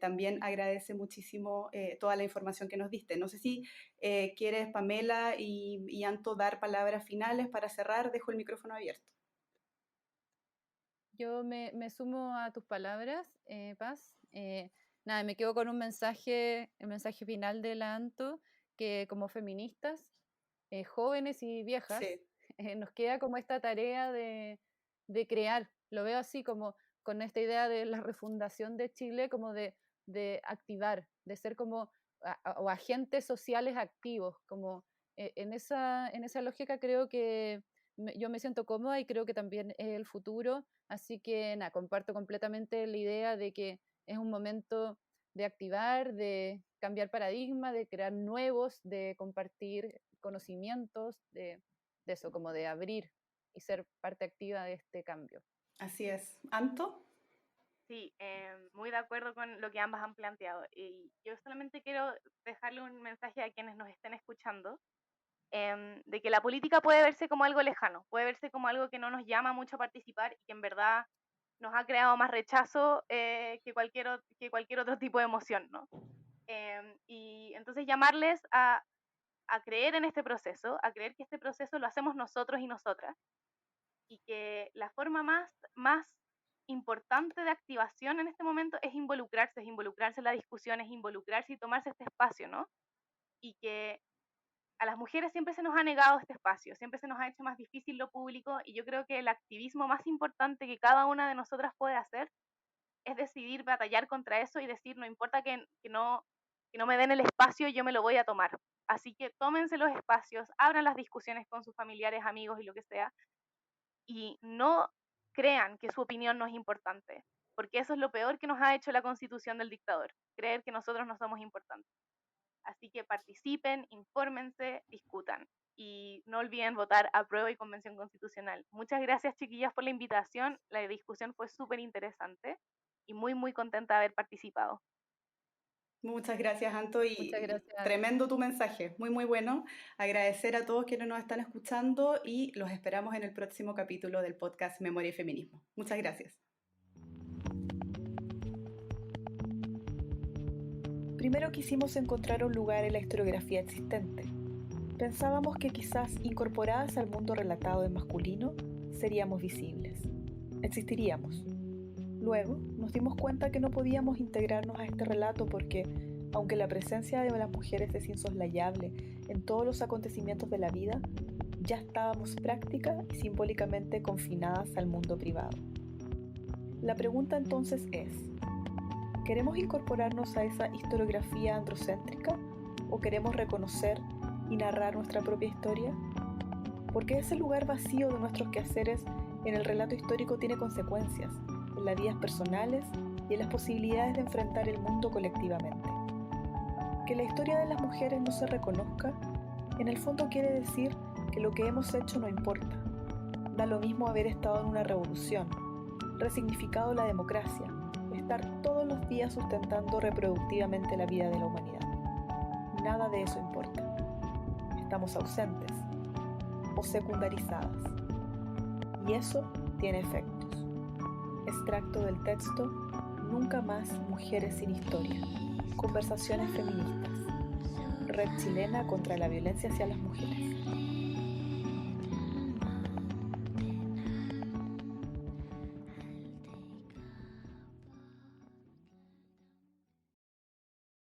[SPEAKER 1] también agradece muchísimo toda la información que nos diste. No sé si quieres, Pamela y Anto, dar palabras finales para cerrar. Dejo el micrófono abierto.
[SPEAKER 2] Yo me sumo a tus palabras, Paz. Nada, me quedo con el mensaje final de la Anto, que como feministas, jóvenes y viejas,
[SPEAKER 1] Sí.
[SPEAKER 2] nos queda como esta tarea de crear. Lo veo así como con esta idea de la refundación de Chile, como de activar, de ser como o agentes sociales activos. Como en esa lógica creo que yo me siento cómoda y creo que también es el futuro. Así que nada, comparto completamente la idea de que es un momento de activar, de cambiar paradigma, de crear nuevos, de compartir conocimientos, de eso, como de abrir y ser parte activa de este cambio.
[SPEAKER 1] Así es. ¿Anto?
[SPEAKER 3] Sí, muy de acuerdo con lo que ambas han planteado. Y yo solamente quiero dejarle un mensaje a quienes nos estén escuchando, de que la política puede verse como algo lejano, puede verse como algo que no nos llama mucho a participar y que en verdad nos ha creado más rechazo que cualquier otro tipo de emoción, ¿no? Y entonces llamarles a creer en este proceso, a creer que este proceso lo hacemos nosotros y nosotras, y que la forma más importante de activación en este momento es involucrarse en la discusión, es involucrarse y tomarse este espacio, ¿no? Y que a las mujeres siempre se nos ha negado este espacio, siempre se nos ha hecho más difícil lo público, y yo creo que el activismo más importante que cada una de nosotras puede hacer es decidir batallar contra eso y decir, no importa que no me den el espacio, yo me lo voy a tomar. Así que tómense los espacios, abran las discusiones con sus familiares, amigos y lo que sea, y no crean que su opinión no es importante, porque eso es lo peor que nos ha hecho la constitución del dictador, creer que nosotros no somos importantes. Así que participen, infórmense, discutan. Y no olviden votar apruebo y convención constitucional. Muchas gracias, chiquillas, por la invitación. La discusión fue súper interesante y muy contenta de haber participado.
[SPEAKER 1] Muchas gracias, Anto,
[SPEAKER 2] Muchas
[SPEAKER 1] y
[SPEAKER 2] gracias.
[SPEAKER 1] tremendo tu mensaje, muy bueno. Agradecer a todos quienes nos están escuchando y los esperamos en el próximo capítulo del podcast Memoria y Feminismo. Muchas gracias. Primero quisimos encontrar un lugar en la historiografía existente. Pensábamos que quizás incorporadas al mundo relatado en masculino, seríamos visibles. Existiríamos. Luego nos dimos cuenta que no podíamos integrarnos a este relato porque, aunque la presencia de las mujeres es insoslayable en todos los acontecimientos de la vida, ya estábamos práctica y simbólicamente confinadas al mundo privado. La pregunta entonces es: ¿queremos incorporarnos a esa historiografía androcéntrica o queremos reconocer y narrar nuestra propia historia? Porque ese lugar vacío de nuestros quehaceres en el relato histórico tiene consecuencias en las vidas personales y en las posibilidades de enfrentar el mundo colectivamente. Que la historia de las mujeres no se reconozca, en el fondo quiere decir que lo que hemos hecho no importa. Da lo mismo haber estado en una revolución, resignificado la democracia, estar todos los días sustentando reproductivamente la vida de la humanidad. Nada de eso importa. Estamos ausentes o secundarizadas. Y eso tiene efectos. Extracto del texto Nunca más mujeres sin historia. Conversaciones feministas. Red chilena contra la violencia hacia las mujeres.